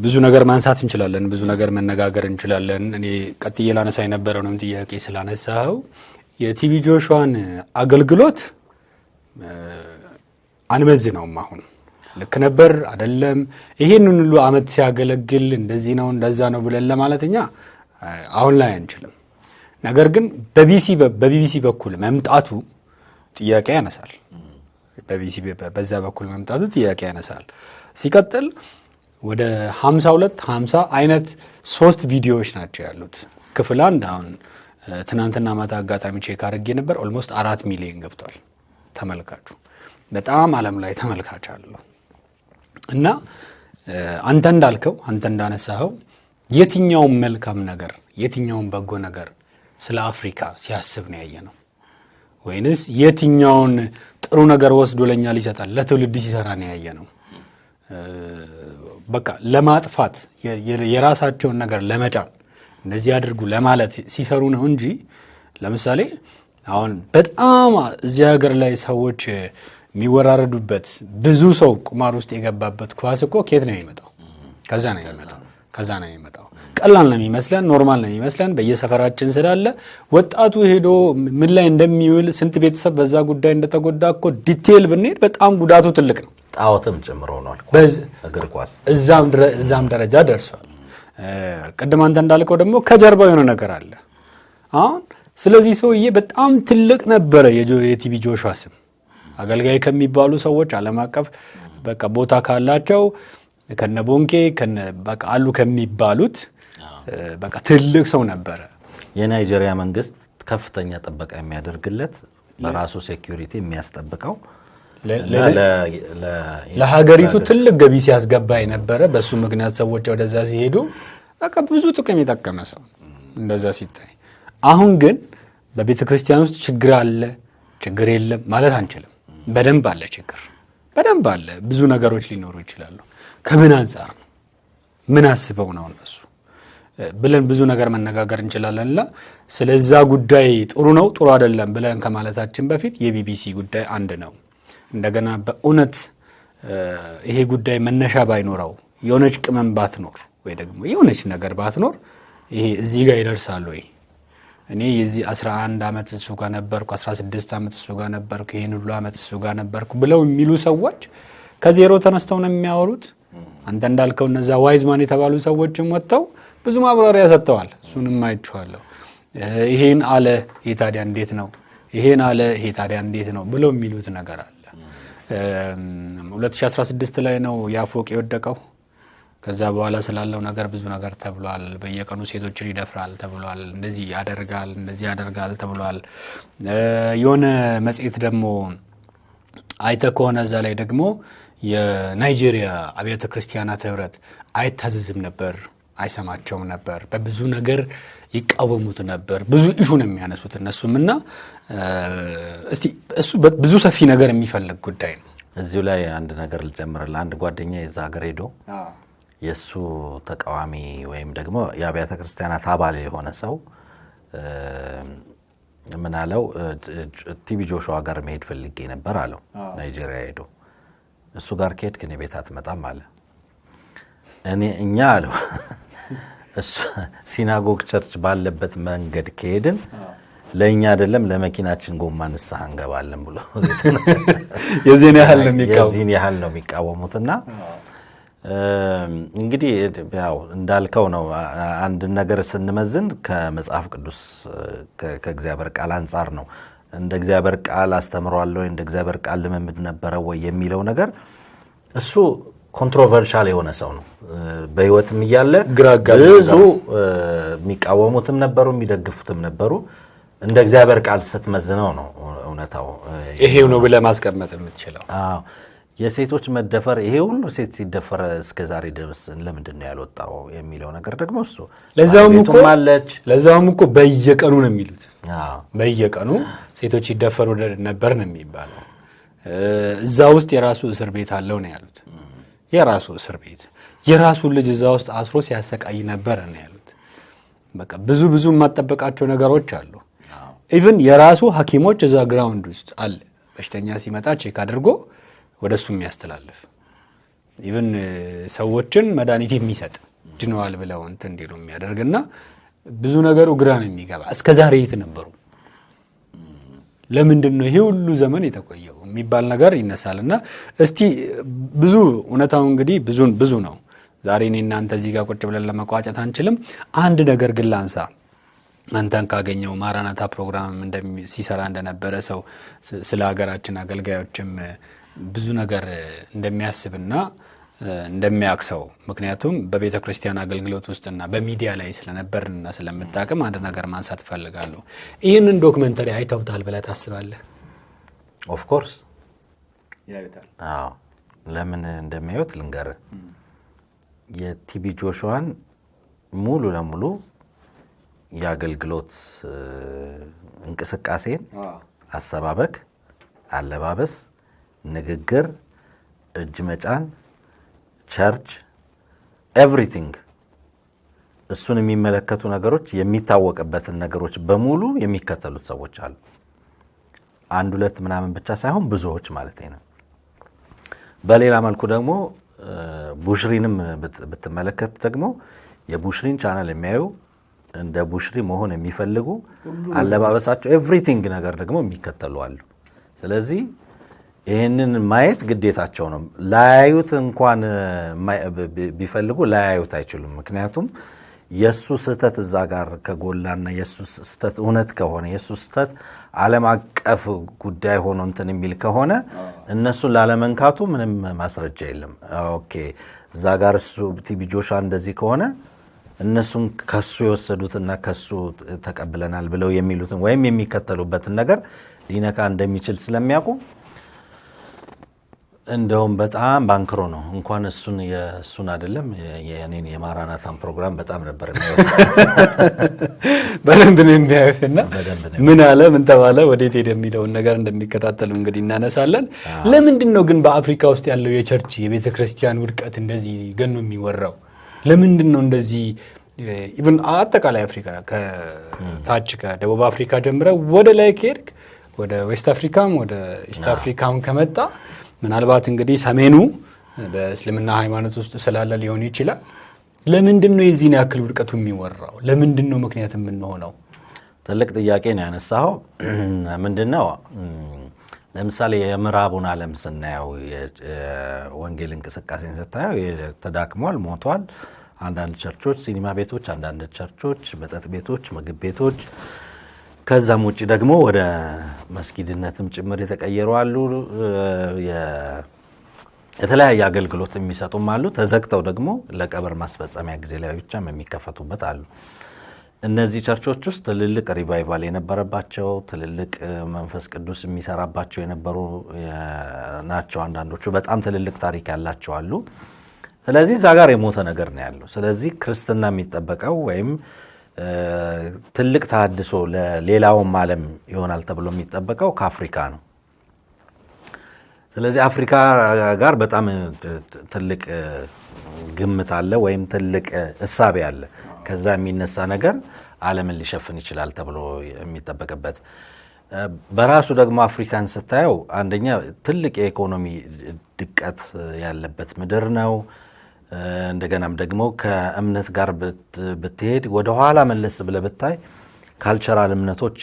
ብዙ ነገር ማንሳት እንችላለን፣ ብዙ ነገር መነጋገር እንችላለን። እኔ ቀጥዬ ላነሳ የነበረውንም ጥያቄ ስላነሳው የቲቢ ጆሹዋን አገልግሎት አንመዝነውም። አሁን ልክ ነበር አይደለም፣ ይሄንን ሁሉ አመት ሲያገለግል እንደዚህ ነው እንደዛ ነው ብለን ለማለት እኛ አሁን ላይ አንችልም። ነገር ግን በቢቢሲ በኩል መምጣቱ ጥያቄ ያነሳል። በቢቢሲ በዛ በኩል መምጣቱ ጥያቄ ያነሳል። ሲቀጥል ወደ 50 አይነት 3 ቪዲዮዎች ናቸው ያሉት። ክፍል 1 አሁን ትናንትና ማታ አጋጣሚ ቼክ አድርጌ ነበር። ኦልሞስት 4 ሚሊዮን ገብቷል ተመልካቹ። በጣም ዓለም ላይ ተመልካች አለው እና አንተ እንዳልከው አንተ እንዳነሳኸው የትኛውም መልካም ነገር የትኛውም በጎ ነገር ስለ አፍሪካ ሲያስብ ነው ያየነው? ወይንስ የትኛውን ጥሩ ነገር ወስዶ ለኛ ሊሰጣል ለትውልድ ሲሰራ ነው ያየነው? በቃ ለማጥፋት የራሳቸውን ነገር ለመጫን እንደዚህ አድርጉ ለማለት ሲሰሩ ነው እንጂ ለምሳሌ አሁን በጣም እዚህ ሀገር ላይ ሰዎች የሚወራረዱበት ብዙ ሰው ቁማር ውስጥ የገባበት ኳስ እኮ ከየት ነው የሚመጣው? ከዛ ነው የሚመጣው። ቀላል ነው የሚመስለን፣ ኖርማል ነው የሚመስለን በየሰፈራችን ስላለ ወጣቱ ሄዶ ምን ላይ እንደሚውል ስንት ቤተሰብ በዛ ጉዳይ እንደተጎዳ እኮ ዲቴል ብንሄድ በጣም ጉዳቱ ትልቅ ነው። ጣዖትም ጭምር ሆኗል እግር ኳስ እዛም ደረጃ ደርሷል። ቅድም አንተ እንዳልከው ደግሞ ከጀርባው የሆነ ነገር አለ። አሁን ስለዚህ ሰውዬ በጣም ትልቅ ነበረ የቲቢ ጆሹዋ ስም። አገልጋይ ከሚባሉ ሰዎች ዓለም አቀፍ በቃ ቦታ ካላቸው ከነቦንኬ በቃ አሉ ከሚባሉት በቃ ትልቅ ሰው ነበረ። የናይጄሪያ መንግስት ከፍተኛ ጥበቃ የሚያደርግለት በራሱ ሴኩሪቲ የሚያስጠብቀው ለሀገሪቱ ትልቅ ገቢ ሲያስገባ የነበረ በሱ ምክንያት ሰዎች ወደዛ ሲሄዱ በቃ ብዙ ጥቅም የጠቀመ ሰው እንደዛ ሲታይ። አሁን ግን በቤተ ክርስቲያን ውስጥ ችግር አለ ችግር የለም ማለት አንችልም። በደንብ አለ ችግር፣ በደንብ አለ። ብዙ ነገሮች ሊኖሩ ይችላሉ። ከምን አንጻር ነው ምን አስበው ነው እነሱ ብለን ብዙ ነገር መነጋገር እንችላለንና ስለዛ ጉዳይ ጥሩ ነው ጥሩ አይደለም ብለን ከማለታችን በፊት የቢቢሲ ጉዳይ አንድ ነው። እንደገና በእውነት ይሄ ጉዳይ መነሻ ባይኖረው የሆነች ቅመም ባትኖር ወይ ደግሞ የሆነች ነገር ባትኖር ይሄ እዚህ ጋር ይደርሳል ወይ? እኔ የዚህ 11 ዓመት እሱ ጋር ነበርኩ 16 ዓመት እሱ ጋር ነበርኩ ይሄን ሁሉ ዓመት እሱ ጋር ነበርኩ ብለው የሚሉ ሰዎች ከዜሮ ተነስተው ነው የሚያወሩት። አንተ እንዳልከው እነዛ ዋይዝማን የተባሉ ሰዎችም ወጥተው ብዙ ማብራሪያ ሰጥተዋል። እሱንም አይቼዋለሁ። ይሄን አለ ይሄ ታዲያ እንዴት ነው? ይሄን አለ ይሄ ታዲያ እንዴት ነው ብለው የሚሉት ነገር አለ። 2016 ላይ ነው ያ ፎቅ የወደቀው። ከዛ በኋላ ስላለው ነገር ብዙ ነገር ተብሏል። በየቀኑ ሴቶችን ይደፍራል ተብሏል። እንደዚህ ያደርጋል ተብሏል። የሆነ መጽሔት ደግሞ አይተ ከሆነ እዛ ላይ ደግሞ የናይጄሪያ አብያተ ክርስቲያናት ህብረት አይታዘዝም ነበር፣ አይሰማቸውም ነበር፣ በብዙ ነገር ይቃወሙት ነበር። ብዙ ኢሹ ነው የሚያነሱት እነሱምና እስቲ እሱ ብዙ ሰፊ ነገር የሚፈልግ ጉዳይ ነው። እዚሁ ላይ አንድ ነገር ልጨምርልህ። አንድ ጓደኛ የዛ ሀገር ሄዶ የሱ ተቃዋሚ ወይም ደግሞ የአብያተ ክርስቲያናት አባል የሆነ ሰው ምን አለው? ቲቢ ጆሹዋ ጋር መሄድ ፈልጌ ነበር አለው። ናይጄሪያ ሄዶ እሱ ጋር ከሄድክ እኔ ቤት አትመጣም አለ። እኛ አለው እሱ ሲናጎግ ቸርች ባለበት መንገድ ከሄድን ለኛ አይደለም ለመኪናችን ጎማ ንስሐ እንገባለን ብሎ የዚህን ያህል ነው የሚቃወሙትና እንግዲህ ያው እንዳልከው ነው። አንድ ነገር ስንመዝን ከመጽሐፍ ቅዱስ ከእግዚአብሔር ቃል አንጻር ነው። እንደ እግዚአብሔር ቃል አስተምሯል ወይ እንደ እግዚአብሔር ቃል ልምምድ ነበረ ወይ የሚለው ነገር እሱ ኮንትሮቨርሻል የሆነ ሰው ነው። በህይወትም እያለ ብዙ የሚቃወሙትም ነበሩ የሚደግፉትም ነበሩ። እንደ እግዚአብሔር ቃል ስትመዝነው ነው እውነታው ይሄው ነው ብለህ ማስቀመጥ የምትችለው። የሴቶች መደፈር ይሄ ሁሉ ሴት ሲደፈር እስከ ዛሬ ድረስ ለምንድን ነው ያልወጣው የሚለው ነገር ደግሞ እሱ ለዛውም እኮ በየቀኑ ነው የሚሉት። በየቀኑ ሴቶች ይደፈሩ ነበር ነው የሚባለው። እዛ ውስጥ የራሱ እስር ቤት አለው ነው ያሉት። የራሱ እስር ቤት የራሱን ልጅ እዛ ውስጥ አስሮ ሲያሰቃይ ነበር ነው ያሉት። በቃ ብዙ የማጠበቃቸው ነገሮች አሉ። ኢቭን የራሱ ሐኪሞች እዛ ግራውንድ ውስጥ አለ። በሽተኛ ሲመጣ ቼክ አድርጎ ወደሱ የሚያስተላልፍ ኢቭን ሰዎችን መድኃኒት የሚሰጥ ድነዋል ብለው እንትን እንዲሉ የሚያደርግና ብዙ ነገሩ ግራ ነው የሚገባ። እስከ ዛሬ የት ነበሩ? ለምንድን ነው ይሄ ሁሉ ዘመን የተቆየው የሚባል ነገር ይነሳልና እስቲ ብዙ እውነታው እንግዲህ ብዙ ነው። ዛሬ እኔ እናንተ እዚህ ጋር ቁጭ ብለን ለመቋጨት አንችልም። አንድ ነገር ግን ላንሳ። አንተን ካገኘው ማራናታ ፕሮግራም ሲሰራ እንደነበረ ሰው ስለ ሀገራችን አገልጋዮችም ብዙ ነገር እንደሚያስብና እንደሚያክሰው ምክንያቱም በቤተ ክርስቲያን አገልግሎት ውስጥና በሚዲያ ላይ ስለነበርንና ስለምታቅም አንድ ነገር ማንሳት እፈልጋለሁ። ይህንን ዶክመንተሪ አይተውታል ብለህ ታስባለህ? ኦፍ ኮርስ ያዩታል። አዎ፣ ለምን እንደሚያዩት ልንገርህ። የቲቢ ጆሹዋን ሙሉ ለሙሉ የአገልግሎት እንቅስቃሴን፣ አሰባበክ፣ አለባበስ፣ ንግግር፣ እጅ መጫን፣ ቸርች፣ ኤቭሪቲንግ እሱን የሚመለከቱ ነገሮች የሚታወቅበትን ነገሮች በሙሉ የሚከተሉት ሰዎች አሉ። አንድ ሁለት ምናምን ብቻ ሳይሆን ብዙዎች ማለት ነው። በሌላ መልኩ ደግሞ ቡሽሪንም ብትመለከት ደግሞ የቡሽሪን ቻናል የሚያዩ እንደ ቡሽሪ መሆን የሚፈልጉ አለባበሳቸው ኤቭሪቲንግ ነገር ደግሞ የሚከተሉ አሉ። ስለዚህ ይህንን ማየት ግዴታቸው ነው። ላያዩት እንኳን ቢፈልጉ ላያዩት አይችሉም። ምክንያቱም የሱ ስህተት እዛ ጋር ከጎላና የሱ ስህተት እውነት ከሆነ የሱ ስህተት ዓለም አቀፍ ጉዳይ ሆኖ እንትን የሚል ከሆነ እነሱን ላለመንካቱ ምንም ማስረጃ የለም። ኦኬ እዛ ጋር እሱ ቲቢ ጆሹዋ እንደዚህ ከሆነ እነሱን ከሱ የወሰዱትና ከሱ ተቀብለናል ብለው የሚሉትን ወይም የሚከተሉበትን ነገር ሊነካ እንደሚችል ስለሚያውቁ እንደውም በጣም ባንክሮ ነው እንኳን የእሱን አይደለም የኔን የማራናታን ፕሮግራም በጣም ነበር በደንብ ነው የሚያዩትና ምን አለ ምን ተባለ ወዴት ሄደ የሚለውን ነገር እንደሚከታተሉ እንግዲህ እናነሳለን። ለምንድን ነው ግን በአፍሪካ ውስጥ ያለው የቸርች የቤተ ክርስቲያን ውድቀት እንደዚህ ገኖ የሚወራው? ለምንድን ነው እንደዚህ ኢቭን አጠቃላይ አፍሪካ ከታች ከደቡብ አፍሪካ ጀምረው ወደ ላይ ከሄድክ ወደ ዌስት አፍሪካም ወደ ኢስት አፍሪካም ከመጣ ምናልባት እንግዲህ ሰሜኑ በእስልምና ሃይማኖት ውስጥ ስላለ ሊሆን ይችላል። ለምንድን ነው የዚህን ያክል ውድቀቱ የሚወራው? ለምንድን ነው ምክንያት የምንሆነው? ትልቅ ጥያቄ ነው ያነሳው። ምንድነው ለምሳሌ የምዕራቡን ዓለም ስናየው የወንጌል እንቅስቃሴን ስታየው ተዳክሟል፣ ሞቷል። አንዳንድ ቸርቾች ሲኒማ ቤቶች፣ አንዳንድ ቸርቾች መጠጥ ቤቶች፣ ምግብ ቤቶች ከዛም ውጭ ደግሞ ወደ መስጊድነትም ጭምር የተቀየሩ አሉ። የተለያየ አገልግሎት የሚሰጡም አሉ። ተዘግተው ደግሞ ለቀብር ማስፈጸሚያ ጊዜ ላይ ብቻም የሚከፈቱበት አሉ። እነዚህ ቸርቾች ውስጥ ትልልቅ ሪቫይቫል የነበረባቸው ትልልቅ መንፈስ ቅዱስ የሚሰራባቸው የነበሩ ናቸው። አንዳንዶቹ በጣም ትልልቅ ታሪክ ያላቸው አሉ። ስለዚህ እዛ ጋር የሞተ ነገር ነው ያለው። ስለዚህ ክርስትና የሚጠበቀው ወይም ትልቅ ተሐድሶ ለሌላውም ዓለም ይሆናል ተብሎ የሚጠበቀው ከአፍሪካ ነው። ስለዚህ አፍሪካ ጋር በጣም ትልቅ ግምት አለ ወይም ትልቅ እሳቤ አለ። ከዛ የሚነሳ ነገር ዓለምን ሊሸፍን ይችላል ተብሎ የሚጠበቅበት በራሱ ደግሞ አፍሪካን ስታየው አንደኛ ትልቅ የኢኮኖሚ ድቀት ያለበት ምድር ነው። እንደገናም ደግሞ ከእምነት ጋር ብትሄድ ወደ ኋላ መለስ ብለህ ብታይ ካልቸራል እምነቶች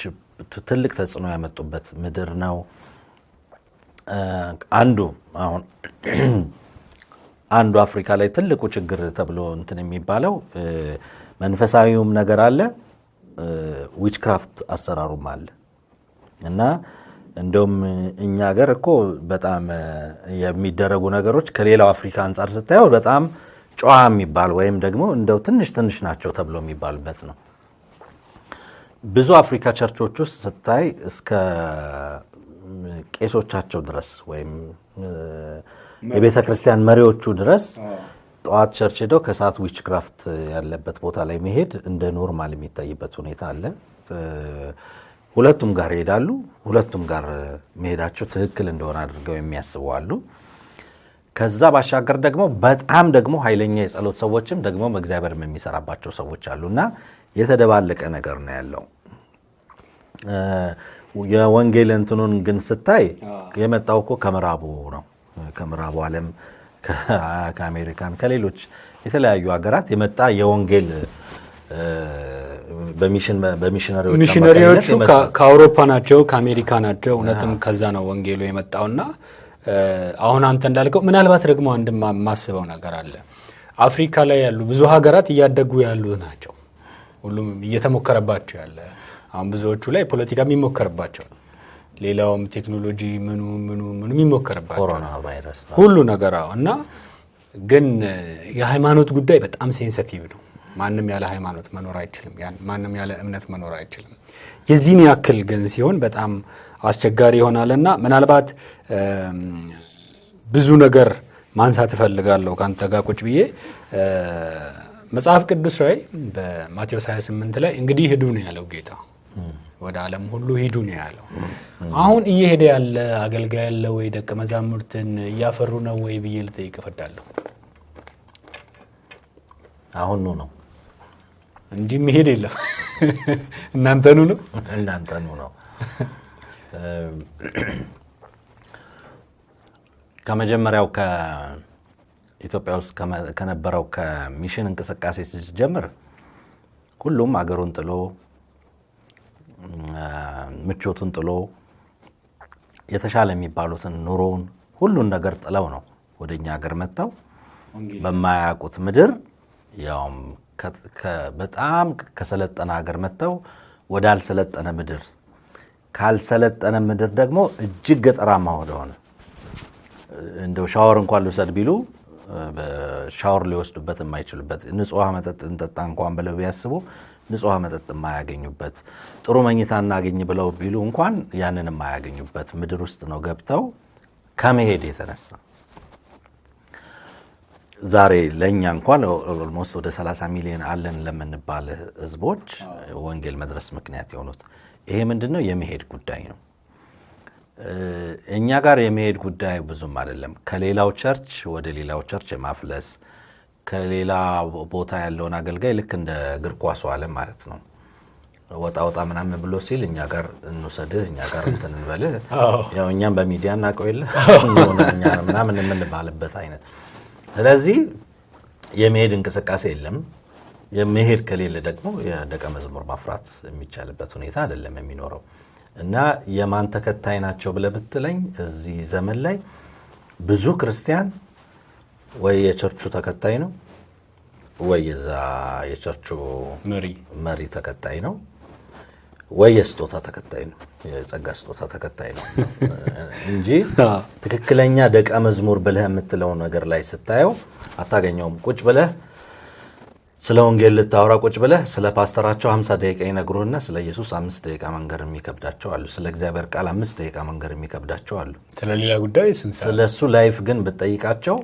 ትልቅ ተጽዕኖ ያመጡበት ምድር ነው። አንዱ አፍሪካ ላይ ትልቁ ችግር ተብሎ እንትን የሚባለው መንፈሳዊውም ነገር አለ፣ ዊችክራፍት አሰራሩም አለ እና እንደውም እኛ ሀገር እኮ በጣም የሚደረጉ ነገሮች ከሌላው አፍሪካ አንጻር ስታየው በጣም ጨዋ የሚባል ወይም ደግሞ እንደው ትንሽ ናቸው ተብሎ የሚባልበት ነው። ብዙ አፍሪካ ቸርቾች ውስጥ ስታይ እስከ ቄሶቻቸው ድረስ ወይም የቤተ ክርስቲያን መሪዎቹ ድረስ ጠዋት ቸርች ሄደው ከሰዓት ዊችክራፍት ያለበት ቦታ ላይ መሄድ እንደ ኖርማል የሚታይበት ሁኔታ አለ። ሁለቱም ጋር ይሄዳሉ። ሁለቱም ጋር መሄዳቸው ትክክል እንደሆነ አድርገው የሚያስቡ አሉ። ከዛ ባሻገር ደግሞ በጣም ደግሞ ኃይለኛ የጸሎት ሰዎችም ደግሞ እግዚአብሔር የሚሰራባቸው ሰዎች አሉና የተደባለቀ ነገር ነው ያለው። የወንጌል እንትኑን ግን ስታይ የመጣው እኮ ከምዕራቡ ነው። ከምዕራቡ ዓለም ከአሜሪካን ከሌሎች የተለያዩ ሀገራት የመጣ የወንጌል በሚሽነሪዎቹ ከአውሮፓ ናቸው፣ ከአሜሪካ ናቸው። እውነትም ከዛ ነው ወንጌሉ የመጣውና አሁን አንተ እንዳልከው ምናልባት ደግሞ አንድ ማስበው ነገር አለ። አፍሪካ ላይ ያሉ ብዙ ሀገራት እያደጉ ያሉ ናቸው። ሁሉም እየተሞከረባቸው ያለ አሁን ብዙዎቹ ላይ ፖለቲካ የሚሞከርባቸው፣ ሌላውም ቴክኖሎጂ ምኑ የሚሞከርባቸው ኮሮና ቫይረስ ሁሉ ነገር እና ግን የሃይማኖት ጉዳይ በጣም ሴንሲቲቭ ነው። ማንም ያለ ሃይማኖት መኖር አይችልም። ማንም ያለ እምነት መኖር አይችልም። የዚህን ያክል ግን ሲሆን በጣም አስቸጋሪ ይሆናልና ምናልባት ብዙ ነገር ማንሳት እፈልጋለሁ ካንተ ጋር ቁጭ ብዬ። መጽሐፍ ቅዱስ ላይ በማቴዎስ 28 ላይ እንግዲህ ሂዱ ነው ያለው ጌታ። ወደ ዓለም ሁሉ ሂዱ ነው ያለው። አሁን እየሄደ ያለ አገልጋይ ያለ ወይ ደቀ መዛሙርትን እያፈሩ ነው ወይ ብዬ ልጠይቅ እፈልጋለሁ። አሁን ነው እንጂ መሄድ የለም። እናንተኑ ነው ከመጀመሪያው ከኢትዮጵያ ውስጥ ከነበረው ከሚሽን እንቅስቃሴ ሲጀምር ሁሉም አገሩን ጥሎ ምቾቱን ጥሎ የተሻለ የሚባሉትን ኑሮውን ሁሉን ነገር ጥለው ነው ወደኛ ሀገር መጥተው በማያውቁት ምድር ያውም በጣም ከሰለጠነ ሀገር መጥተው ወደ አልሰለጠነ ምድር ካልሰለጠነ ምድር ደግሞ እጅግ ገጠራማ ወደሆነ እንደው ሻወር እንኳን ልውሰድ ቢሉ በሻወር ሊወስዱበት የማይችሉበት ንጹህ መጠጥ እንጠጣ እንኳን ብለው ቢያስቡ ንጹህ መጠጥ የማያገኙበት ጥሩ መኝታ እናገኝ ብለው ቢሉ እንኳን ያንን የማያገኙበት ምድር ውስጥ ነው ገብተው ከመሄድ የተነሳ ዛሬ ለኛ እንኳን ኦልሞስት ወደ 30 ሚሊዮን አለን ለምንባል ህዝቦች ወንጌል መድረስ ምክንያት የሆኑት ይሄ ምንድነው? የመሄድ ጉዳይ ነው። እኛ ጋር የመሄድ ጉዳይ ብዙም አይደለም። ከሌላው ቸርች ወደ ሌላው ቸርች የማፍለስ ከሌላ ቦታ ያለውን አገልጋይ ልክ እንደ እግር ኳስ ዓለም ማለት ነው ወጣ ምናምን ብሎ ሲል እኛ ጋር እንውሰድህ እኛ ጋር እንትን እንበልህ ያው እኛም በሚዲያ እናውቀው የለ እኛ ምናምን የምንባልበት አይነት። ስለዚህ የመሄድ እንቅስቃሴ የለም። የመሄድ ከሌለ ደግሞ የደቀ መዝሙር ማፍራት የሚቻልበት ሁኔታ አይደለም የሚኖረው። እና የማን ተከታይ ናቸው ብለህ ብትለኝ እዚህ ዘመን ላይ ብዙ ክርስቲያን ወይ የቸርቹ ተከታይ ነው ወይ የዛ የቸርቹ መሪ ተከታይ ነው ወይ የስጦታ ተከታይ ነው የጸጋ ስጦታ ተከታይ ነው እንጂ ትክክለኛ ደቀ መዝሙር ብለህ የምትለው ነገር ላይ ስታየው አታገኘውም። ቁጭ ብለህ ስለ ወንጌል ልታወራ ቁጭ ብለህ ስለ ፓስተራቸው 50 ደቂቃ ይነግሩና ስለ ኢየሱስ 5 ደቂቃ መንገር የሚከብዳቸው አሉ። ስለ እግዚአብሔር ቃል 5 ደቂቃ መንገር የሚከብዳቸው አሉ። ስለ ሌላ ጉዳይ ስለሱ ላይፍ ግን ብትጠይቃቸው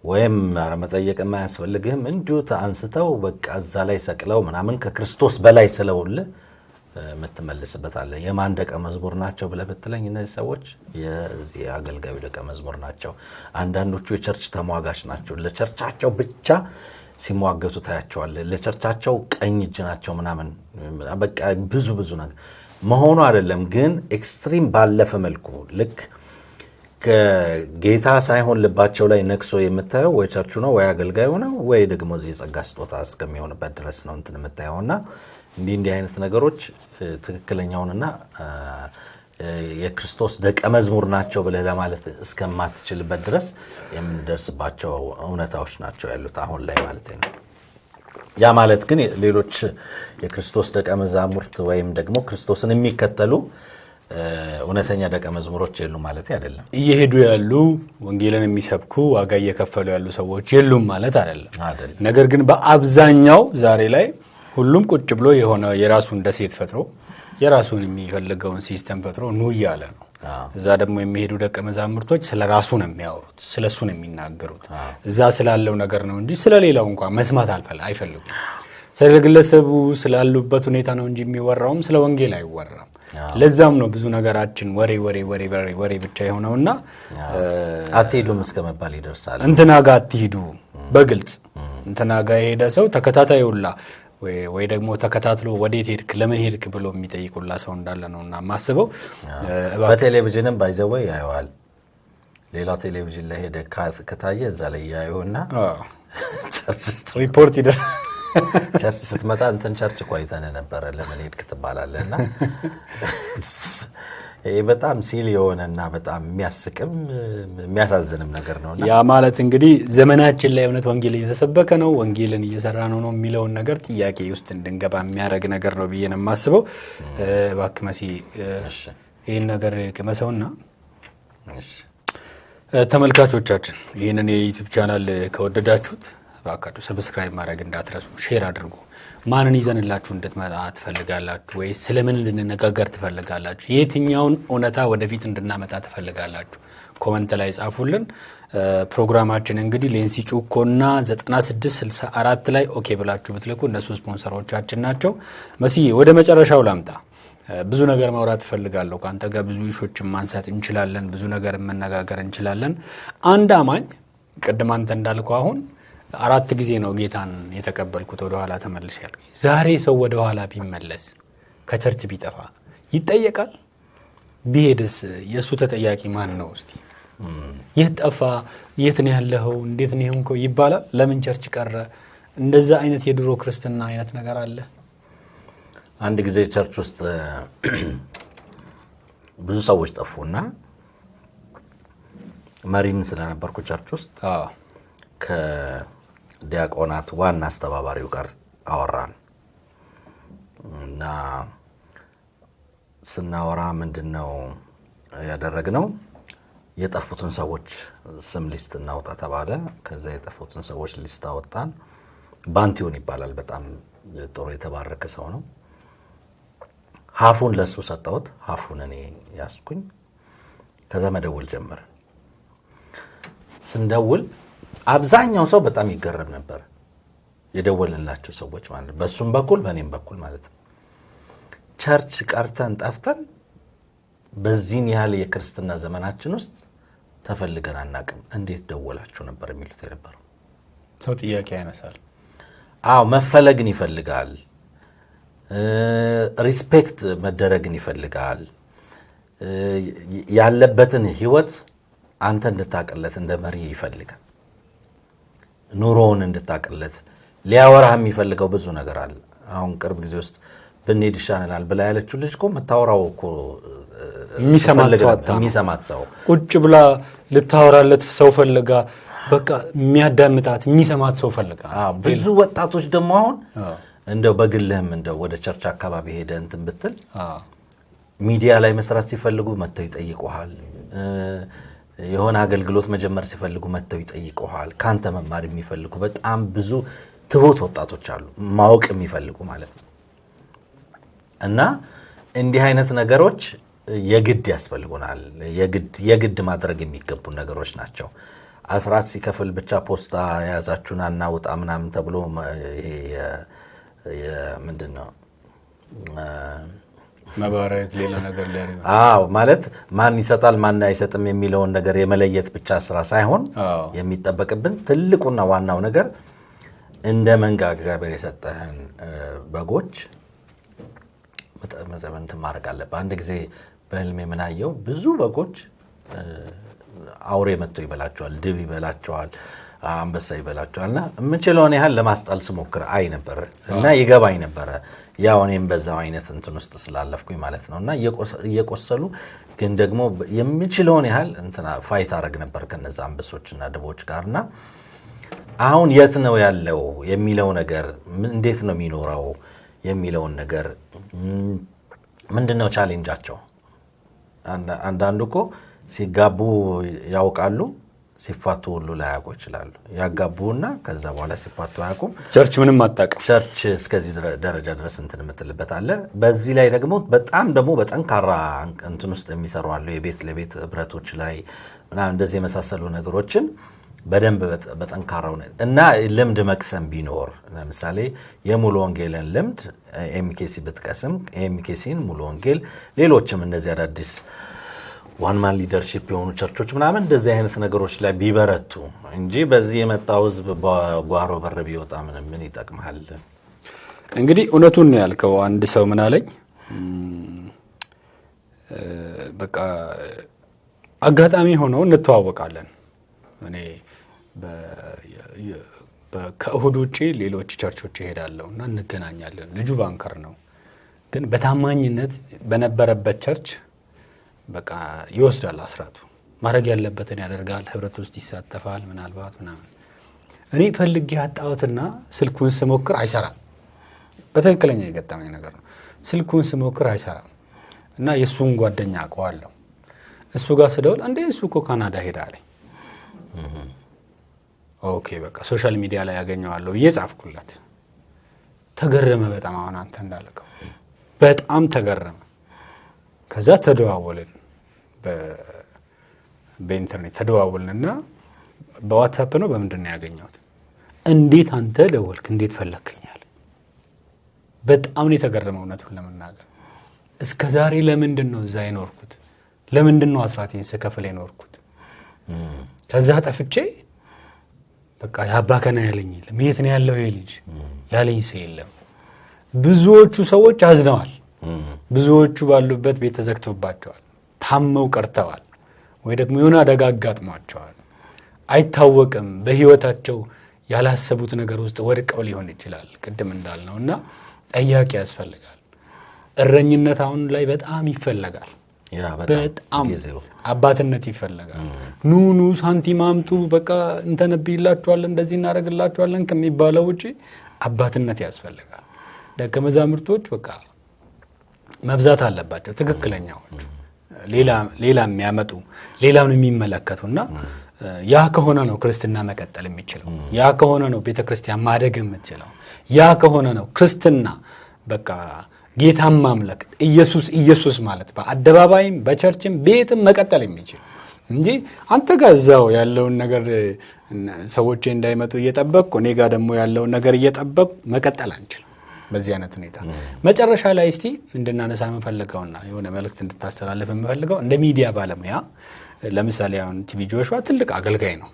ወይም መጠየቅ የማያስፈልግህም እንዲሁ አንስተው በቃ እዛ ላይ ሰቅለው ምናምን ከክርስቶስ በላይ ስለውል የምትመልስበት አለ። የማን ደቀ መዝሙር ናቸው ብለህ ብትለኝ እነዚህ ሰዎች የዚህ አገልጋዩ ደቀ መዝሙር ናቸው። አንዳንዶቹ የቸርች ተሟጋች ናቸው። ለቸርቻቸው ብቻ ሲሟገቱ ታያቸዋለህ። ለቸርቻቸው ቀኝ እጅ ናቸው ምናምን በቃ ብዙ ነገር መሆኑ አይደለም። ግን ኤክስትሪም ባለፈ መልኩ ልክ ከጌታ ሳይሆን ልባቸው ላይ ነክሶ የምታየው ወይ ቸርቹ ነው ወይ አገልጋዩ ነው ወይ ደግሞ የጸጋ ስጦታ እስከሚሆንበት ድረስ ነው እንትን የምታየውና እንዲህ አይነት ነገሮች ትክክለኛውንና የክርስቶስ ደቀ መዝሙር ናቸው ብለህ ለማለት እስከማትችልበት ድረስ የምንደርስባቸው እውነታዎች ናቸው ያሉት አሁን ላይ ማለት ነው። ያ ማለት ግን ሌሎች የክርስቶስ ደቀ መዛሙርት ወይም ደግሞ ክርስቶስን የሚከተሉ እውነተኛ ደቀ መዝሙሮች የሉ ማለት አይደለም። እየሄዱ ያሉ ወንጌልን የሚሰብኩ ዋጋ እየከፈሉ ያሉ ሰዎች የሉም ማለት አይደለም። ነገር ግን በአብዛኛው ዛሬ ላይ ሁሉም ቁጭ ብሎ የሆነ የራሱን ደሴት ፈጥሮ የራሱን የሚፈልገውን ሲስተም ፈጥሮ ነው እያለ ነው። እዛ ደግሞ የሚሄዱ ደቀ መዛሙርቶች ስለ ራሱ ነው የሚያወሩት፣ ስለ እሱ ነው የሚናገሩት። እዛ ስላለው ነገር ነው እንጂ ስለ ሌላው እንኳን መስማት አይፈልጉም። ስለ ግለሰቡ ስላሉበት ሁኔታ ነው እንጂ የሚወራውም ስለ ወንጌል አይወራም። ለዛም ነው ብዙ ነገራችን ወሬ ብቻ የሆነውና አትሄዱም እስከ መባል ይደርሳል። እንትና ጋር አትሄዱ በግልጽ እንትና ጋር የሄደ ሰው ተከታታዩላ ወይ ደግሞ ተከታትሎ ወዴት ሄድክ ለምን ሄድክ ብሎ የሚጠይቁላ ሰው እንዳለ ነውና ማስበው። በቴሌቪዥንም ባይዘወይ ያየዋል። ሌላው ቴሌቪዥን ላይ ሄደ ከታየ እዛ ላይ ያየውና ሪፖርት ይደርስ ቸርች ስትመጣ እንትን ቸርች ቆይተን ነበር ለምን ሄድክ ትባላለና ይሄ በጣም ሲል የሆነና በጣም የሚያስቅም የሚያሳዝንም ነገር ነውና ያ ማለት እንግዲህ ዘመናችን ላይ እውነት ወንጌል እየተሰበከ ነው፣ ወንጌልን እየሰራ ነው የሚለውን ነገር ጥያቄ ውስጥ እንድንገባ የሚያደርግ ነገር ነው ብዬ ነው የማስበው። እባክህ መሲ ይሄን ነገር ቅመሰውና ተመልካቾቻችን ይሄንን የዩቲዩብ ቻናል ከወደዳችሁት ባካችሁ ሰብስክራይብ ማድረግ እንዳትረሱ፣ ሼር አድርጉ። ማንን ይዘንላችሁ እንድትመጣ ትፈልጋላችሁ ወይ ስለምን እንድንነጋገር ትፈልጋላችሁ? የትኛውን እውነታ ወደፊት እንድናመጣ ትፈልጋላችሁ? ኮሜንት ላይ ጻፉልን። ፕሮግራማችን እንግዲህ ሌንሲ ጩኮና 9664 ላይ ኦኬ ብላችሁ ብትልኩ እነሱ ስፖንሰሮቻችን ናቸው። መስዬ ወደ መጨረሻው ላምጣ። ብዙ ነገር ማውራት ፈልጋለሁ ካንተ ጋር ብዙ ኢሹዎችን ማንሳት እንችላለን፣ ብዙ ነገር መነጋገር እንችላለን። አንድ አማኝ ቅድም አንተ እንዳልከው አሁን 4 ጊዜ ነው ጌታን የተቀበልኩት ወደ ኋላ ተመልሻለሁ። ዛሬ ሰው ወደ ኋላ ቢመለስ ከቸርች ቢጠፋ ይጠየቃል? ቢሄድስ የሱ ተጠያቂ ማን ነው? እስቲ የት ጠፋ፣ የት ነው ያለው፣ እንዴት ነው ሆንከው ይባላል? ለምን ቸርች ቀረ? እንደዛ አይነት የድሮ ክርስትና አይነት ነገር አለ። አንድ ጊዜ ቸርች ውስጥ ብዙ ሰዎች ጠፉና መሪም ስለነበርኩ ቸርች ውስጥ ከዲያቆናት ዋና አስተባባሪው ጋር አወራን እና ስናወራ ምንድነው ያደረግነው? የጠፉትን ሰዎች ስም ሊስት እናውጣ ተባለ። ከዛ የጠፉትን ሰዎች ሊስት አወጣን። ባንቲዮን ይባላል። በጣም ጥሩ የተባረከ ሰው ነው። ሀፉን ለሱ ሰጣሁት፣ ሀፉን እኔ ያስኩኝ። ከዛ መደወል ጀመረ። ስንደውል አብዛኛው ሰው በጣም ይገረም ነበር፣ የደወልንላቸው ሰዎች ማለት በሱም በኩል በእኔም በኩል ማለት ነው። ቸርች ቀርተን ጠፍተን በዚህን ያህል የክርስትና ዘመናችን ውስጥ ተፈልገን አናቅም፣ እንዴት ደወላችሁ ነበር የሚሉት የነበረው ሰው ጥያቄ ያነሳል። አዎ መፈለግን ይፈልጋል፣ ሪስፔክት መደረግን ይፈልጋል፣ ያለበትን ህይወት አንተ እንድታቀለት እንደ መሪ ይፈልጋል፣ ኑሮውን እንድታቀለት ሊያወራህ የሚፈልገው ብዙ ነገር አለ። አሁን ቅርብ ጊዜ ውስጥ ብንሄድ ይሻለናል ብላ ያለችው ልጅ እኮ የምታወራው እኮ የሚሰማት ሰው ቁጭ ብላ ልታወራለት ሰው ፈልጋ በቃ የሚያዳምጣት የሚሰማት ሰው ፈልጋ። ብዙ ወጣቶች ደግሞ አሁን እንደው በግልህም እንደው ወደ ቸርች አካባቢ ሄደ እንትን ብትል ሚዲያ ላይ መስራት ሲፈልጉ መተው ይጠይቁሃል። የሆነ አገልግሎት መጀመር ሲፈልጉ መተው ይጠይቁሃል። ካንተ መማር የሚፈልጉ በጣም ብዙ ትሁት ወጣቶች አሉ፣ ማወቅ የሚፈልጉ ማለት ነው። እና እንዲህ አይነት ነገሮች የግድ ያስፈልጉናል። የግድ ማድረግ የሚገቡ ነገሮች ናቸው። አስራት ሲከፍል ብቻ ፖስታ የያዛችሁን አናውጣ ምናምን ተብሎ ይሄ ምንድነው መባረክ ሌላ ነገር ሊያደርግ ማለት ማን ይሰጣል ማን አይሰጥም የሚለውን ነገር የመለየት ብቻ ስራ ሳይሆን የሚጠበቅብን ትልቁና ዋናው ነገር እንደ መንጋ እግዚአብሔር የሰጠህን በጎች መጠመንት ማድረግ አለብህ። አንድ ጊዜ በህልሜ የምናየው ብዙ በጎች አውሬ መጥቶ ይበላቸዋል፣ ድብ ይበላቸዋል፣ አንበሳ ይበላቸዋልና የምችለውን ያህል ለማስጣል ስሞክር አይ ነበር እና ይገባኝ ነበር። ያው እኔም በዛው አይነት እንትን ውስጥ ስላለፍኩኝ ማለት ነውና እየቆሰሉ ግን ደግሞ የምችለውን ያህል እንትና ፋይት አደረግ ነበር ከነዛ አንበሶችና ድቦች ጋርና አሁን የት ነው ያለው የሚለው ነገር እንዴት ነው የሚኖረው የሚለውን ነገር ምንድነው ቻሌንጃቸው? አንዳንዱ እኮ ሲጋቡ ያውቃሉ፣ ሲፋቱ ሁሉ ላያውቁ ይችላሉ። ያጋቡና ከዛ በኋላ ሲፋቱ አያውቁም። ቸርች ምንም አታውቅም። ቸርች እስከዚህ ደረጃ ድረስ እንትን የምትልበት አለ። በዚህ ላይ ደግሞ በጣም በጠንካራ እንትን ውስጥ የሚሰሩ አሉ። የቤት ለቤት ህብረቶች ላይ ምናምን እንደዚህ የመሳሰሉ ነገሮችን በደንብ በጠንካራው እና ልምድ መቅሰም ቢኖር ለምሳሌ የሙሉ ወንጌልን ልምድ ኤምኬሲ ብትቀስም ኤምኬሲን ሙሉ ወንጌል ሌሎችም እነዚህ አዳዲስ ዋን ማን ሊደርሺፕ የሆኑ ቸርቾች ምናምን እንደዚህ አይነት ነገሮች ላይ ቢበረቱ እንጂ በዚህ የመጣው ህዝብ በጓሮ በር ቢወጣ ምን ይጠቅማል? እንግዲህ እውነቱን ነው ያልከው። አንድ ሰው ምን አለኝ፣ በቃ አጋጣሚ ሆነው እንተዋወቃለን። እኔ ከእሁድ ውጪ ሌሎች ቸርቾች ይሄዳለሁ እና እንገናኛለን። ልጁ ባንከር ነው፣ ግን በታማኝነት በነበረበት ቸርች በቃ ይወስዳል። አስራቱ ማድረግ ያለበትን ያደርጋል። ህብረት ውስጥ ይሳተፋል። ምናልባት ምናምን እኔ ፈልጌ ያጣሁትና ስልኩን ስሞክር አይሰራም። በትክክለኛ የገጠመኝ ነገር ነው። ስልኩን ስሞክር አይሰራም እና የእሱን ጓደኛ አውቀዋለሁ። እሱ ጋር ስደውል እንዴ እሱ እኮ ካናዳ ሄዳ አለኝ። ኦኬ በቃ ሶሻል ሚዲያ ላይ ያገኘዋለሁ እየጻፍኩለት ተገረመ በጣም። አሁን አንተ እንዳልከው በጣም ተገረመ። ከዛ ተደዋወልን፣ በኢንተርኔት ተደዋወልንና በዋትስአፕ ነው በምንድን ነው ያገኘሁት። እንዴት አንተ ደወልክ? እንዴት ፈለክኛል? በጣም ነው የተገረመው። እውነቱን ለመናገር እስከ ዛሬ ለምንድን ነው እዛ የኖርኩት? ለምንድን ነው አስራቴን ስከፍል የኖርኩት? ከዛ ጠፍቼ በቃ ያባከና ያለኝ የለም። የት ነው ያለው ይሄ ልጅ ያለኝ ሰው የለም። ብዙዎቹ ሰዎች አዝነዋል። ብዙዎቹ ባሉበት ቤት ተዘግቶባቸዋል፣ ታመው ቀርተዋል፣ ወይ ደግሞ የሆነ አደጋ አጋጥሟቸዋል። አይታወቅም። በህይወታቸው ያላሰቡት ነገር ውስጥ ወድቀው ሊሆን ይችላል። ቅድም እንዳልነውና ጠያቂ ያስፈልጋል። እረኝነት አሁን ላይ በጣም ይፈልጋል። በጣም አባትነት ይፈልጋል። ኑኑ ሳንቲም አምጡ በቃ እንተነብይላችኋለን እንደዚህ እናደርግላችኋለን ከሚባለው ውጪ አባትነት ያስፈልጋል። ደቀ መዛሙርቶች በቃ መብዛት አለባቸው። ትክክለኛዎች ሌላ የሚያመጡ ሌላውን የሚመለከቱና ያ ከሆነ ነው ክርስትና መቀጠል የሚችለው። ያ ከሆነ ነው ቤተክርስቲያን ማደግ የምትችለው። ያ ከሆነ ነው ክርስትና በቃ ጌታን ማምለክ ኢየሱስ ማለት በአደባባይም በቸርችም ቤትም መቀጠል የሚችል እንጂ አንተ ጋር እዛው ያለውን ነገር ሰዎች እንዳይመጡ እየጠበቅኩ እኔ ጋር ደግሞ ያለውን ነገር እየጠበቅኩ መቀጠል አንችልም። በዚህ አይነት ሁኔታ መጨረሻ ላይ እስቲ እንድናነሳ የምፈልገውና የሆነ መልእክት እንድታስተላልፍ የምፈልገው እንደ ሚዲያ ባለሙያ ለምሳሌ አሁን ቲቪ ጆሹዋ ትልቅ አገልጋይ ነው።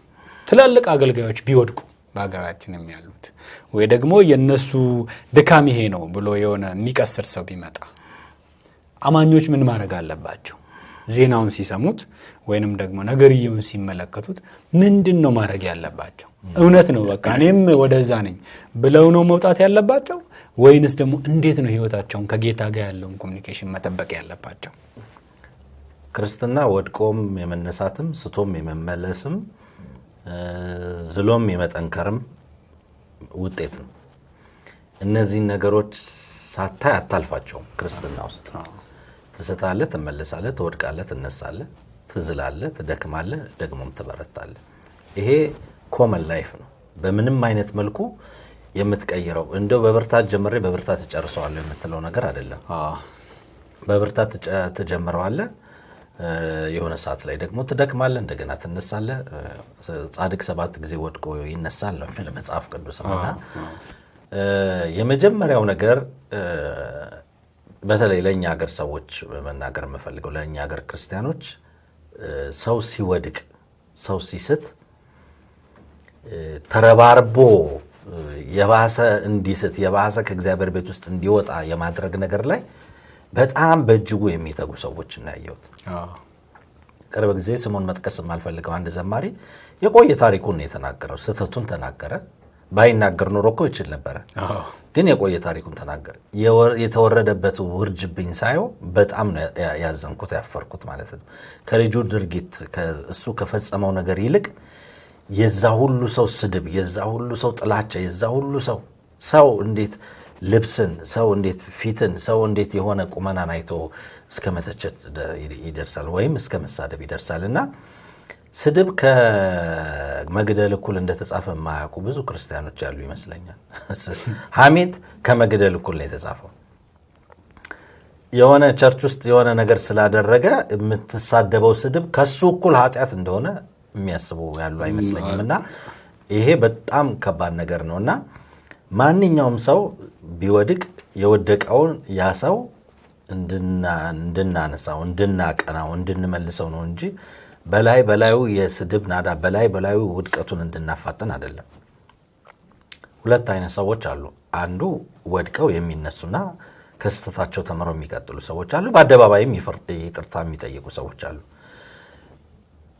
ትላልቅ አገልጋዮች ቢወድቁ በአገራችንም ያሉት ወይ ደግሞ የነሱ ድካም ይሄ ነው ብሎ የሆነ የሚቀስር ሰው ቢመጣ አማኞች ምን ማድረግ አለባቸው? ዜናውን ሲሰሙት ወይንም ደግሞ ነገርየውን ሲመለከቱት ምንድነው ማድረግ ያለባቸው? እውነት ነው በቃ እኔም ወደዛ ነኝ ብለው ነው መውጣት ያለባቸው ወይንስ ደግሞ እንዴት ነው ህይወታቸውን ከጌታ ጋር ያለውን ኮሙኒኬሽን መጠበቅ ያለባቸው? ክርስትና ወድቆም የመነሳትም ስቶም የመመለስም ዝሎም የመጠንከርም ውጤት ነው። እነዚህን ነገሮች ሳታይ አታልፋቸውም። ክርስትና ውስጥ ትስታለህ፣ ትመለሳለህ፣ ትወድቃለህ፣ ትነሳለህ፣ ትዝላለህ፣ ትደክማለህ፣ ደግሞም ትበረታለህ። ይሄ ኮመን ላይፍ ነው። በምንም አይነት መልኩ የምትቀይረው እንደው በብርታት ጀምሬ በብርታት እጨርሰዋለሁ የምትለው ነገር አይደለም። በብርታት ትጀምረዋለህ፣ የሆነ ሰዓት ላይ ደግሞ ትደክማለህ፣ እንደገና ትነሳለህ። ጻድቅ 7 ጊዜ ወድቆ ይነሳል ነው የሚለው መጽሐፍ ቅዱስና የመጀመሪያው ነገር በተለይ ለኛ ሀገር ሰዎች መናገር የምፈልገው ለኛ ሀገር ክርስቲያኖች ሰው ሲወድቅ ሰው ሲስት ተረባርቦ የባሰ እንዲስት የባሰ ከእግዚአብሔር ቤት ውስጥ እንዲወጣ የማድረግ ነገር ላይ በጣም በእጅጉ የሚተጉ ሰዎች እናያዩት። ቅርብ ጊዜ ስሙን መጥቀስ የማልፈልገው አንድ ዘማሪ የቆየ ታሪኩን ነው የተናገረው። ስተቱን ተናገረ። ባይናገር ኖሮ እኮ ይችል ነበር፣ ግን የቆየ ታሪኩን ተናገረ። የተወረደበት ውርጅብኝ ሳየው በጣም ነው ያዘንኩት ያፈርኩት ማለት ነው። ከልጁ ድርጊት እሱ ከፈጸመው ነገር ይልቅ የዛ ሁሉ ሰው ስድብ፣ የዛ ሁሉ ሰው ጥላቻ፣ የዛ ሁሉ ሰው እንዴት ልብስን፣ ሰው እንዴት ፊትን፣ ሰው እንዴት የሆነ ቁመናን አይቶ እስከ መተቸት ይደርሳል ወይም እስከ መሳደብ ይደርሳልና ስድብ ከመግደል እኩል እንደተጻፈ የማያውቁ ብዙ ክርስቲያኖች ያሉ ይመስለኛል። ሐሜት ከመግደል እኩል ነው የተጻፈው። የሆነ ቸርች ውስጥ የሆነ ነገር ስላደረገ የምትሳደበው ስድብ ከሱ እኩል ኃጢአት እንደሆነ የሚያስቡ ያሉ አይመስለኝም። እና ይሄ በጣም ከባድ ነገር ነው። እና ማንኛውም ሰው ቢወድቅ የወደቀውን ያ ሰው እንድናነሳው፣ እንድናቀናው፣ እንድንመልሰው ነው እንጂ በላዩ የስድብ ናዳ በላዩ ውድቀቱን እንድናፋጥን አይደለም። ሁለት አይነት ሰዎች አሉ። አንዱ ወድቀው የሚነሱና ከስተታቸው ተምረው የሚቀጥሉ ሰዎች አሉ። በአደባባይም ይቅርታ የሚጠይቁ ሰዎች አሉ።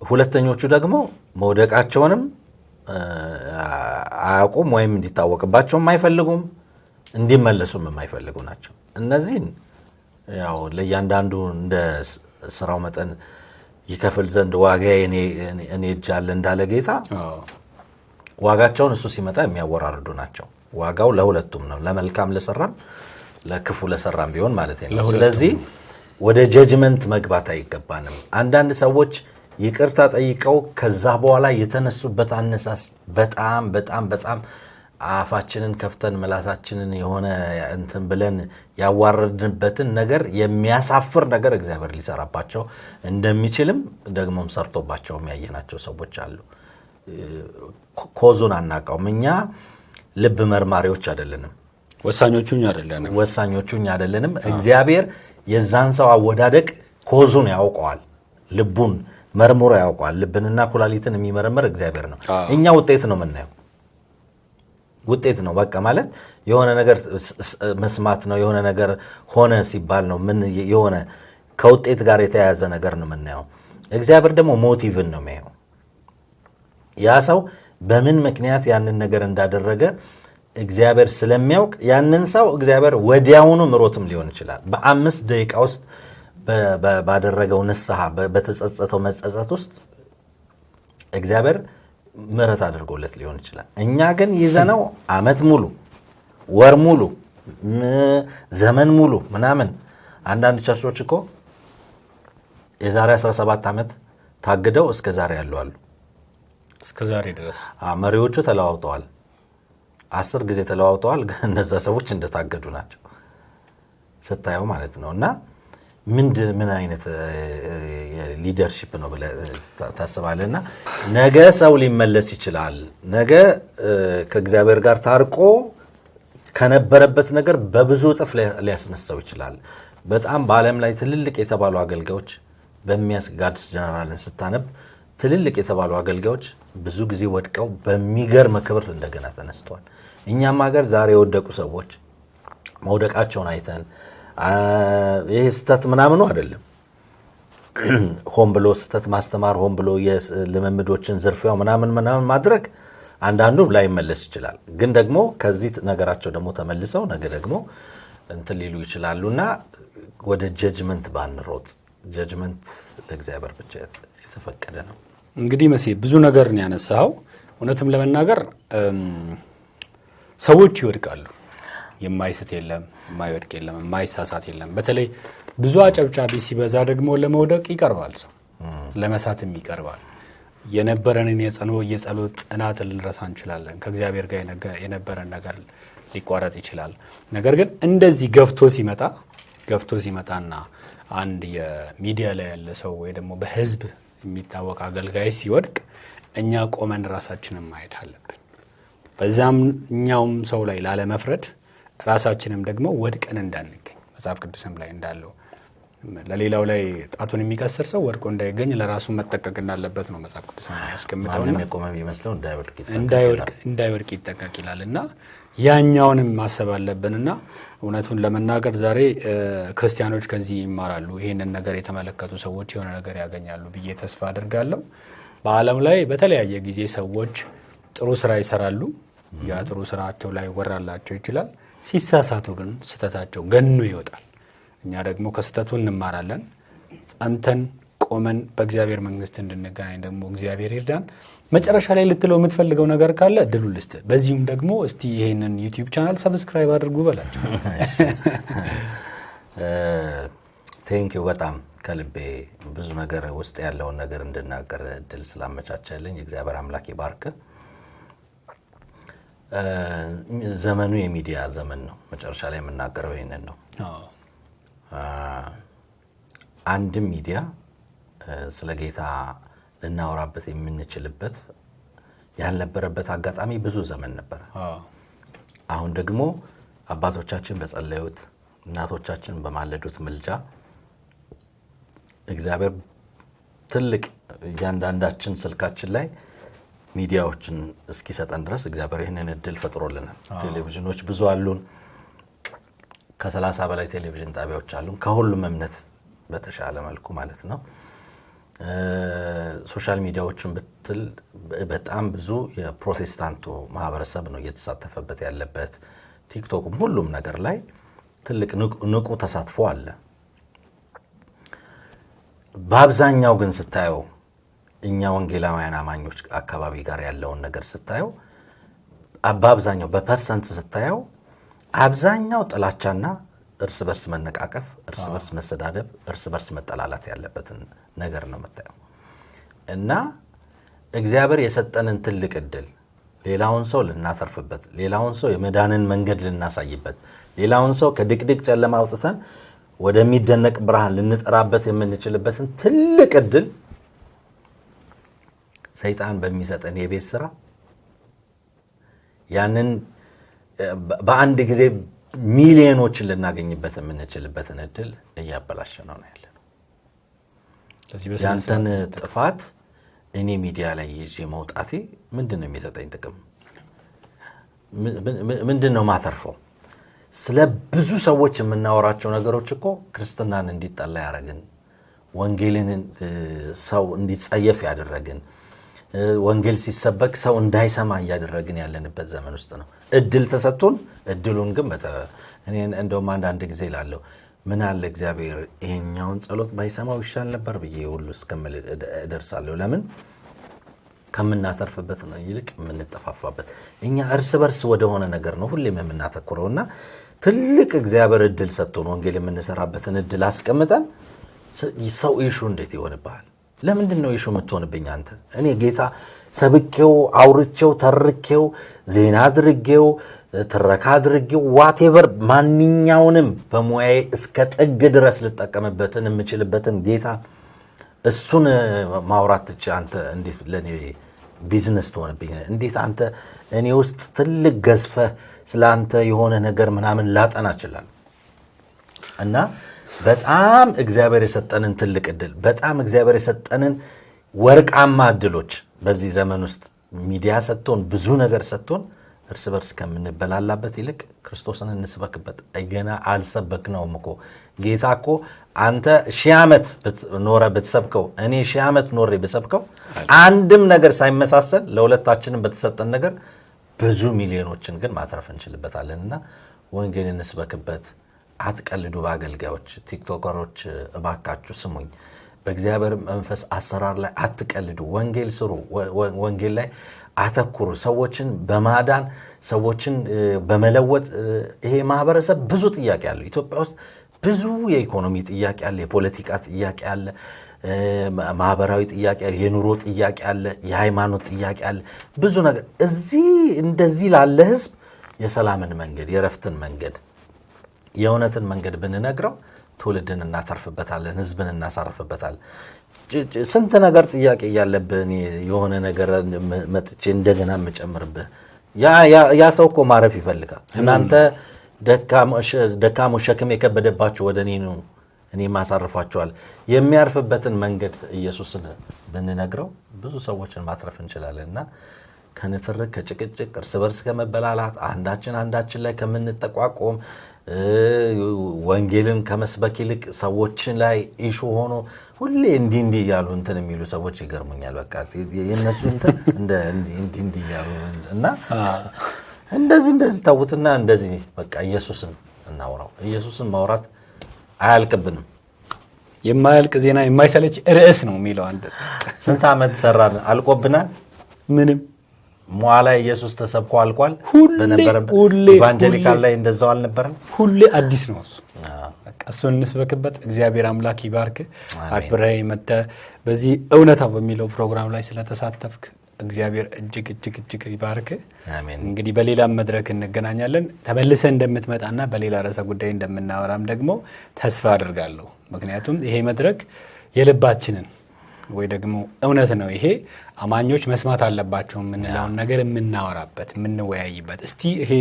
ሁለተኞቹ ደግሞ መውደቃቸውንም አያውቁም ወይም እንዲታወቅባቸውም አይፈልጉም፣ እንዲመለሱም የማይፈልጉ ናቸው። እነዚህን ያው ለእያንዳንዱ እንደ ስራው መጠን ይከፍል ዘንድ ዋጋ እኔ እጅ አለ እንዳለ ጌታ ዋጋቸውን እሱ ሲመጣ የሚያወራርዱ ናቸው። ዋጋው ለሁለቱም ነው፣ ለመልካም ለሰራም ለክፉ ለሰራም ቢሆን ማለት ነው። ስለዚህ ወደ ጀጅመንት መግባት አይገባንም። አንዳንድ ሰዎች ይቅርታ ጠይቀው ከዛ በኋላ የተነሱበት አነሳስ በጣም በጣም በጣም አፋችንን ከፍተን ምላሳችንን የሆነ እንትን ብለን ያዋረድንበትን ነገር የሚያሳፍር ነገር እግዚአብሔር ሊሰራባቸው እንደሚችልም ደግሞም ሰርቶባቸው የሚያየናቸው ሰዎች አሉ። ኮዙን አናውቀውም። እኛ ልብ መርማሪዎች አይደለንም፣ ወሳኞቹ እኛ አይደለንም። እግዚአብሔር የዛን ሰው አወዳደቅ ኮዙን ያውቀዋል፣ ልቡን መርምሮ ያውቀዋል። ልብንና ኩላሊትን የሚመረምር እግዚአብሔር ነው። እኛ ውጤት ነው የምናየው፣ ውጤት ነው በቃ። ማለት የሆነ ነገር መስማት ነው፣ የሆነ ነገር ሆነ ሲባል ነው ምን የሆነ ከውጤት ጋር የተያያዘ ነገር ነው የምናየው። እግዚአብሔር ደግሞ ሞቲቭን ነው የሚያየው። ያ ሰው በምን ምክንያት ያንን ነገር እንዳደረገ እግዚአብሔር ስለሚያውቅ ያንን ሰው እግዚአብሔር ወዲያውኑ ምሮትም ሊሆን ይችላል። በ5 ደቂቃ ውስጥ ባደረገው ንስሐ በተጸጸተው መጸጸት ውስጥ እግዚአብሔር ምሕረት አድርጎለት ሊሆን ይችላል። እኛ ግን ይዘነው ዓመት ሙሉ፣ ወር ሙሉ፣ ዘመን ሙሉ ምናምን። አንዳንድ ቸርቾች እኮ የዛሬ 17 ዓመት ታግደው እስከ ዛሬ ያሉ አሉ። እስከ ዛሬ ድረስ መሪዎቹ ተለዋውጠዋል፣ 10 ጊዜ ተለዋውጠዋል። ግን እነዛ ሰዎች እንደታገዱ ናቸው ስታየው ማለት ነው። እና ምን አይነት ሊደርሺፕ ነው ብለህ ታስባለህ? እና ነገ ሰው ሊመለስ ይችላል። ነገ ከእግዚአብሔር ጋር ታርቆ ከነበረበት ነገር በብዙ እጥፍ ሊያስነሳው ይችላል። በጣም በዓለም ላይ ትልልቅ የተባሉ አገልጋዮች ጋድስ ጀነራልን ስታነብ ትልልቅ የተባሉ አገልጋዮች ብዙ ጊዜ ወድቀው በሚገርም ክብር እንደገና ተነስተዋል። እኛም ሀገር ዛሬ የወደቁ ሰዎች መውደቃቸውን አይተን ይህ ስተት ምናምኑ አይደለም፣ ሆን ብሎ ስተት ማስተማር፣ ሆን ብሎ የልምምዶችን ዝርፊያው ምናምን ማድረግ አንዳንዱ ላይመለስ ይችላል። ግን ደግሞ ከዚህ ነገራቸው ደግሞ ተመልሰው ነገ ደግሞ እንትን ሊሉ ይችላሉና ወደ ጀጅመንት ባንሮጥ፣ ጀጅመንት ለእግዚአብሔር ብቻ የተፈቀደ ነው። እንግዲህ መቼ ብዙ ነገር ነው ያነሳው። እውነትም ለመናገር ሰዎች ይወድቃሉ። የማይስት የለም፣ የማይወድቅ የለም፣ የማይሳሳት የለም። በተለይ ብዙ አጨብጫቢ ሲበዛ ደግሞ ለመውደቅ ይቀርባል፣ ሰው ለመሳትም ይቀርባል። የነበረንን የጸሎት ጽናት ልንረሳ እንችላለን። ከእግዚአብሔር ጋር የነበረን ነገር ሊቋረጥ ይችላል። ነገር ግን እንደዚህ ገፍቶ ሲመጣና አንድ የሚዲያ ላይ ያለ ሰው ወይ ደግሞ በህዝብ የሚታወቅ አገልጋይ ሲወድቅ እኛ ቆመን ራሳችንን ማየት አለብን። በዛኛውም ሰው ላይ ላለመፍረድ ራሳችንም ደግሞ ወድቀን እንዳንገኝ መጽሐፍ ቅዱስም ላይ እንዳለው ለሌላው ላይ ጣቱን የሚቀስር ሰው ወድቆ እንዳይገኝ ለራሱ መጠቀቅ እንዳለበት ነው መጽሐፍ ቅዱስ ያስቀምጠው። ማንም የቆመ ቢመስለው እንዳይወድቅ ይጠቀቅ ይላልና ያኛውንም ማሰብ አለብንና እውነቱን ለመናገር ዛሬ ክርስቲያኖች ከዚህ ይማራሉ። ይሄንን ነገር የተመለከቱ ሰዎች የሆነ ነገር ያገኛሉ ብዬ ተስፋ አድርጋለሁ። በዓለም ላይ በተለያየ ጊዜ ሰዎች ጥሩ ስራ ይሰራሉ። ያ ጥሩ ስራቸው ላይ ወራላቸው ይችላል። ሲሳሳቱ ግን ስተታቸው ገኖ ይወጣል። እኛ ደግሞ ከስተቱ እንማራለን። ጸንተን ቆመን በእግዚአብሔር መንግስት እንድንገናኝ ደግሞ እግዚአብሔር ይርዳን። መጨረሻ ላይ ልትለው የምትፈልገው ነገር ካለ እድሉ ልስጥ። በዚሁም ደግሞ እስቲ ይሄንን ዩቲዩብ ቻናል ሰብስክራይብ አድርጉ በላቸው። ቴንኪው በጣም ከልቤ ብዙ ነገር ውስጥ ያለውን ነገር እንድናገር እድል ስላመቻቸልኝ እግዚአብሔር አምላክ ይባርክ። ዘመኑ የሚዲያ ዘመን ነው። መጨረሻ ላይ የምናገረው ይሄንን ነው። አንድም ሚዲያ ስለ ጌታ ልናወራበት የምንችልበት ያልነበረበት አጋጣሚ ብዙ ዘመን ነበር። አሁን ደግሞ አባቶቻችን በጸለዩት እናቶቻችን በማለዱት ምልጃ እግዚአብሔር ትልቅ እያንዳንዳችን ስልካችን ላይ ሚዲያዎችን እስኪሰጠን ድረስ እግዚአብሔር ይህንን እድል ፈጥሮልናል። ቴሌቪዥኖች ብዙ አሉን። ከ30 በላይ ቴሌቪዥን ጣቢያዎች አሉን፣ ከሁሉም እምነት በተሻለ መልኩ ማለት ነው። ሶሻል ሚዲያዎችን ብትል በጣም ብዙ የፕሮቴስታንቱ ማህበረሰብ ነው እየተሳተፈበት ያለበት። ቲክቶክም ሁሉም ነገር ላይ ትልቅ ንቁ ተሳትፎ አለ። በአብዛኛው ግን ስታየው እኛ ወንጌላውያን አማኞች አካባቢ ጋር ያለውን ነገር ስታየው በአብዛኛው በፐርሰንት ስታየው አብዛኛው ጥላቻና እርስ በርስ መነቃቀፍ፣ እርስ በርስ መሰዳደብ፣ እርስ በርስ መጠላላት ያለበትን ነገር ነው የምታየው። እና እግዚአብሔር የሰጠንን ትልቅ እድል ሌላውን ሰው ልናተርፍበት፣ ሌላውን ሰው የመዳንን መንገድ ልናሳይበት፣ ሌላውን ሰው ከድቅድቅ ጨለማ አውጥተን ወደሚደነቅ ብርሃን ልንጠራበት የምንችልበትን ትልቅ እድል ሰይጣን በሚሰጠን የቤት ስራ ያንን በአንድ ጊዜ ሚሊዮኖችን ልናገኝበት የምንችልበትን እድል እያበላሸ ነው ያለነው። ያንተን ጥፋት እኔ ሚዲያ ላይ ይዤ መውጣቴ ምንድነው የሚሰጠኝ ጥቅም? ምንድነው ማተርፈው? ስለ ብዙ ሰዎች የምናወራቸው ነገሮች እኮ ክርስትናን እንዲጠላ ያደረግን፣ ወንጌልን ሰው እንዲጸየፍ ያደረግን፣ ወንጌል ሲሰበክ ሰው እንዳይሰማ እያደረግን ያለንበት ዘመን ውስጥ ነው። እድል ተሰጥቶን እድሉን ግን እኔ እንደውም አንዳንድ ጊዜ እላለሁ ምን አለ እግዚአብሔር ይሄኛውን ጸሎት ባይሰማው ይሻል ነበር ብዬ ሁሉ እስከምል እደርሳለሁ። ለምን ከምናተርፍበት ነው ይልቅ የምንጠፋፋበት። እኛ እርስ በርስ ወደሆነ ነገር ነው ሁሌም የምናተኩረውና ትልቅ እግዚአብሔር እድል ሰጥቶን ወንጌል የምንሰራበትን እድል አስቀምጠን ሰው ኢሹ እንዴት ይሆንብሃል? ለምንድን ነው ኢሹ የምትሆንብኝ አንተ? እኔ ጌታ ሰብኬው አውርቼው ተርኬው ዜና አድርጌው ትረካ አድርጌው ዋቴቨር ማንኛውንም በሙያዬ እስከ ጥግ ድረስ ልጠቀምበትን የምችልበትን ጌታ እሱን ማውራት ትቼ አንተ እንዴት ለኔ ቢዝነስ ትሆንብኝ? እንዴት አንተ እኔ ውስጥ ትልቅ ገዝፈህ ስላንተ የሆነ ነገር ምናምን ላጠና ይችላል? እና በጣም እግዚአብሔር የሰጠንን ትልቅ እድል፣ በጣም እግዚአብሔር የሰጠንን ወርቃማ እድሎች በዚህ ዘመን ውስጥ ሚዲያ ሰጥቶን ብዙ ነገር ሰጥቶን እርስ በርስ ከምንበላላበት ይልቅ ክርስቶስን እንስበክበት። ገና አልሰበክነውም እኮ ጌታ እኮ አንተ 1000 ዓመት ኖረ ብትሰብከው እኔ 1000 ዓመት ኖሬ ብሰብከው አንድም ነገር ሳይመሳሰል ለሁለታችንም በተሰጠን ነገር ብዙ ሚሊዮኖችን ግን ማትረፍ እንችልበታለንና ወንጌል እንስበክበት። አትቀልዱ በአገልጋዮች ቲክቶከሮች፣ እባካችሁ ስሙኝ። በእግዚአብሔር መንፈስ አሰራር ላይ አትቀልዱ። ወንጌል ስሩ። ወንጌል ላይ አተኩሩ። ሰዎችን በማዳን ሰዎችን በመለወጥ ይሄ ማህበረሰብ ብዙ ጥያቄ አለው። ኢትዮጵያ ውስጥ ብዙ የኢኮኖሚ ጥያቄ አለ፣ የፖለቲካ ጥያቄ አለ፣ ማህበራዊ ጥያቄ አለ፣ የኑሮ ጥያቄ አለ፣ የሃይማኖት ጥያቄ አለ፣ ብዙ ነገር። እዚህ እንደዚህ ላለ ህዝብ የሰላምን መንገድ፣ የረፍትን መንገድ፣ የእውነትን መንገድ ብንነግረው ትውልድን እናተርፍበታለን፣ ህዝብን እናሳርፍበታለን። ስንት ነገር ጥያቄ እያለብን የሆነ ነገር መጥቼ እንደገና የምጨምርብህ ያ ሰው እኮ ማረፍ ይፈልጋል። እናንተ ደካሞች ሸክም የከበደባችሁ ወደ እኔ ነው እኔ ማሳርፋችኋል። የሚያርፍበትን መንገድ ኢየሱስን ብንነግረው ብዙ ሰዎችን ማትረፍ እንችላለን። እና ከንትርክ ከጭቅጭቅ እርስ በርስ ከመበላላት አንዳችን ላይ ከምንጠቋቆም ወንጌልን ከመስበክ ይልቅ ሰዎችን ላይ ኢሹ ሆኖ ሁሌ እንዲህ እያሉ እንትን የሚሉ ሰዎች ይገርሙኛል። በቃ የነሱ እንትን እያሉ እና እንደዚህ ታውትና እንደዚህ በቃ ኢየሱስን እናውራው። ኢየሱስን ማውራት አያልቅብንም። የማያልቅ ዜና የማይሰለች ርዕስ ነው የሚለው አንተ። ስንት ዓመት ሰራን አልቆብናል? ምንም ሟላ ኢየሱስ ተሰብኮ አልቋል። በነበረበት ኢቫንጀሊካል ላይ እንደዛው አልነበረም። ሁሌ አዲስ ነው እሱ። እሱን እንስበክበት። እግዚአብሔር አምላክ ይባርክ። አክብረህ መጥተህ በዚህ እውነታው በሚለው ፕሮግራም ላይ ስለተሳተፍክ እግዚአብሔር እጅግ እጅግ እጅግ ይባርክ። አሜን። እንግዲህ በሌላ መድረክ እንገናኛለን። ተመልሰን እንደምትመጣና በሌላ ርዕሰ ጉዳይ እንደምናወራም ደግሞ ተስፋ አድርጋለሁ። ምክንያቱም ይሄ መድረክ የልባችንን ወይ ደግሞ እውነት ነው። ይሄ አማኞች መስማት አለባቸው የምንለውን ነገር የምናወራበት የምንወያይበት፣ እስቲ ይሄ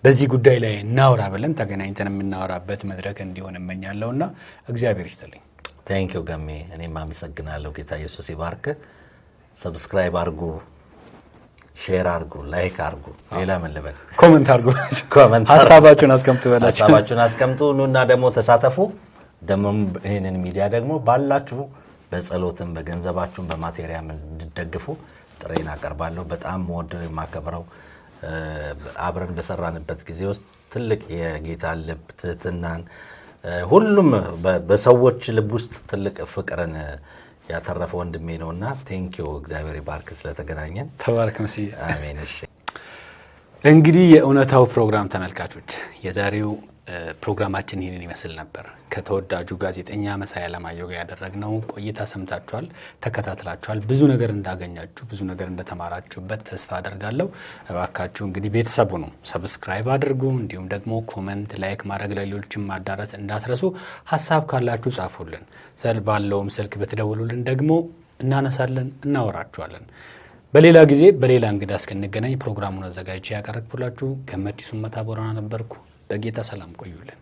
በዚህ ጉዳይ ላይ እናወራ ብለን ተገናኝተን የምናወራበት መድረክ እንዲሆን እመኛለሁና እግዚአብሔር ይስጥልኝ። ታንኪዩ ገሜ። እኔም አመሰግናለሁ። ጌታ ኢየሱስ ይባርክ። ሰብስክራይብ አድርጉ፣ ሼር አድርጉ፣ ላይክ አድርጉ፣ ሌላ ምን ልበል፣ ኮሜንት አድርጉ፣ ሀሳባችሁን አስቀምጡ በላችሁ። ሀሳባችሁን አስቀምጡ ኑና ደግሞ ተሳተፉ። ደግሞ ይሄንን ሚዲያ ደግሞ ባላችሁ በጸሎትም በገንዘባችሁም በማቴሪያል እንድትደግፉ ጥሬን አቀርባለሁ። በጣም ወደው የማከብረው አብረን በሰራንበት ጊዜ ውስጥ ትልቅ የጌታ ልብ ትህትናን ሁሉም በሰዎች ልብ ውስጥ ትልቅ ፍቅርን ያተረፈ ወንድሜ ነውና ቴንኪዩ። እግዚአብሔር ይባርክ ስለተገናኘን። ተባረክ መስዬ። አሜን። እሺ እንግዲህ የእውነታው ፕሮግራም ተመልካቾች የዛሬው ፕሮግራማችን ይህንን ይመስል ነበር። ከተወዳጁ ጋዜጠኛ መሳይ አለማየሁ ጋር ያደረግነው ቆይታ ሰምታችኋል፣ ተከታትላችኋል። ብዙ ነገር እንዳገኛችሁ፣ ብዙ ነገር እንደተማራችሁበት ተስፋ አደርጋለሁ። እባካችሁ እንግዲህ ቤተሰቡ ነው፣ ሰብስክራይብ አድርጉ። እንዲሁም ደግሞ ኮሜንት፣ ላይክ ማድረግ ለሌሎችም ማዳረስ እንዳትረሱ። ሀሳብ ካላችሁ ጻፉልን። ባለውም ስልክ ብትደውሉልን ደግሞ እናነሳለን፣ እናወራችኋለን። በሌላ ጊዜ በሌላ እንግዳ እስክንገናኝ ፕሮግራሙን አዘጋጅቼ ያቀረብኩላችሁ ገመቺ ሱመታ ቦራና ነበርኩ። በጌታ ሰላም ቆዩልን።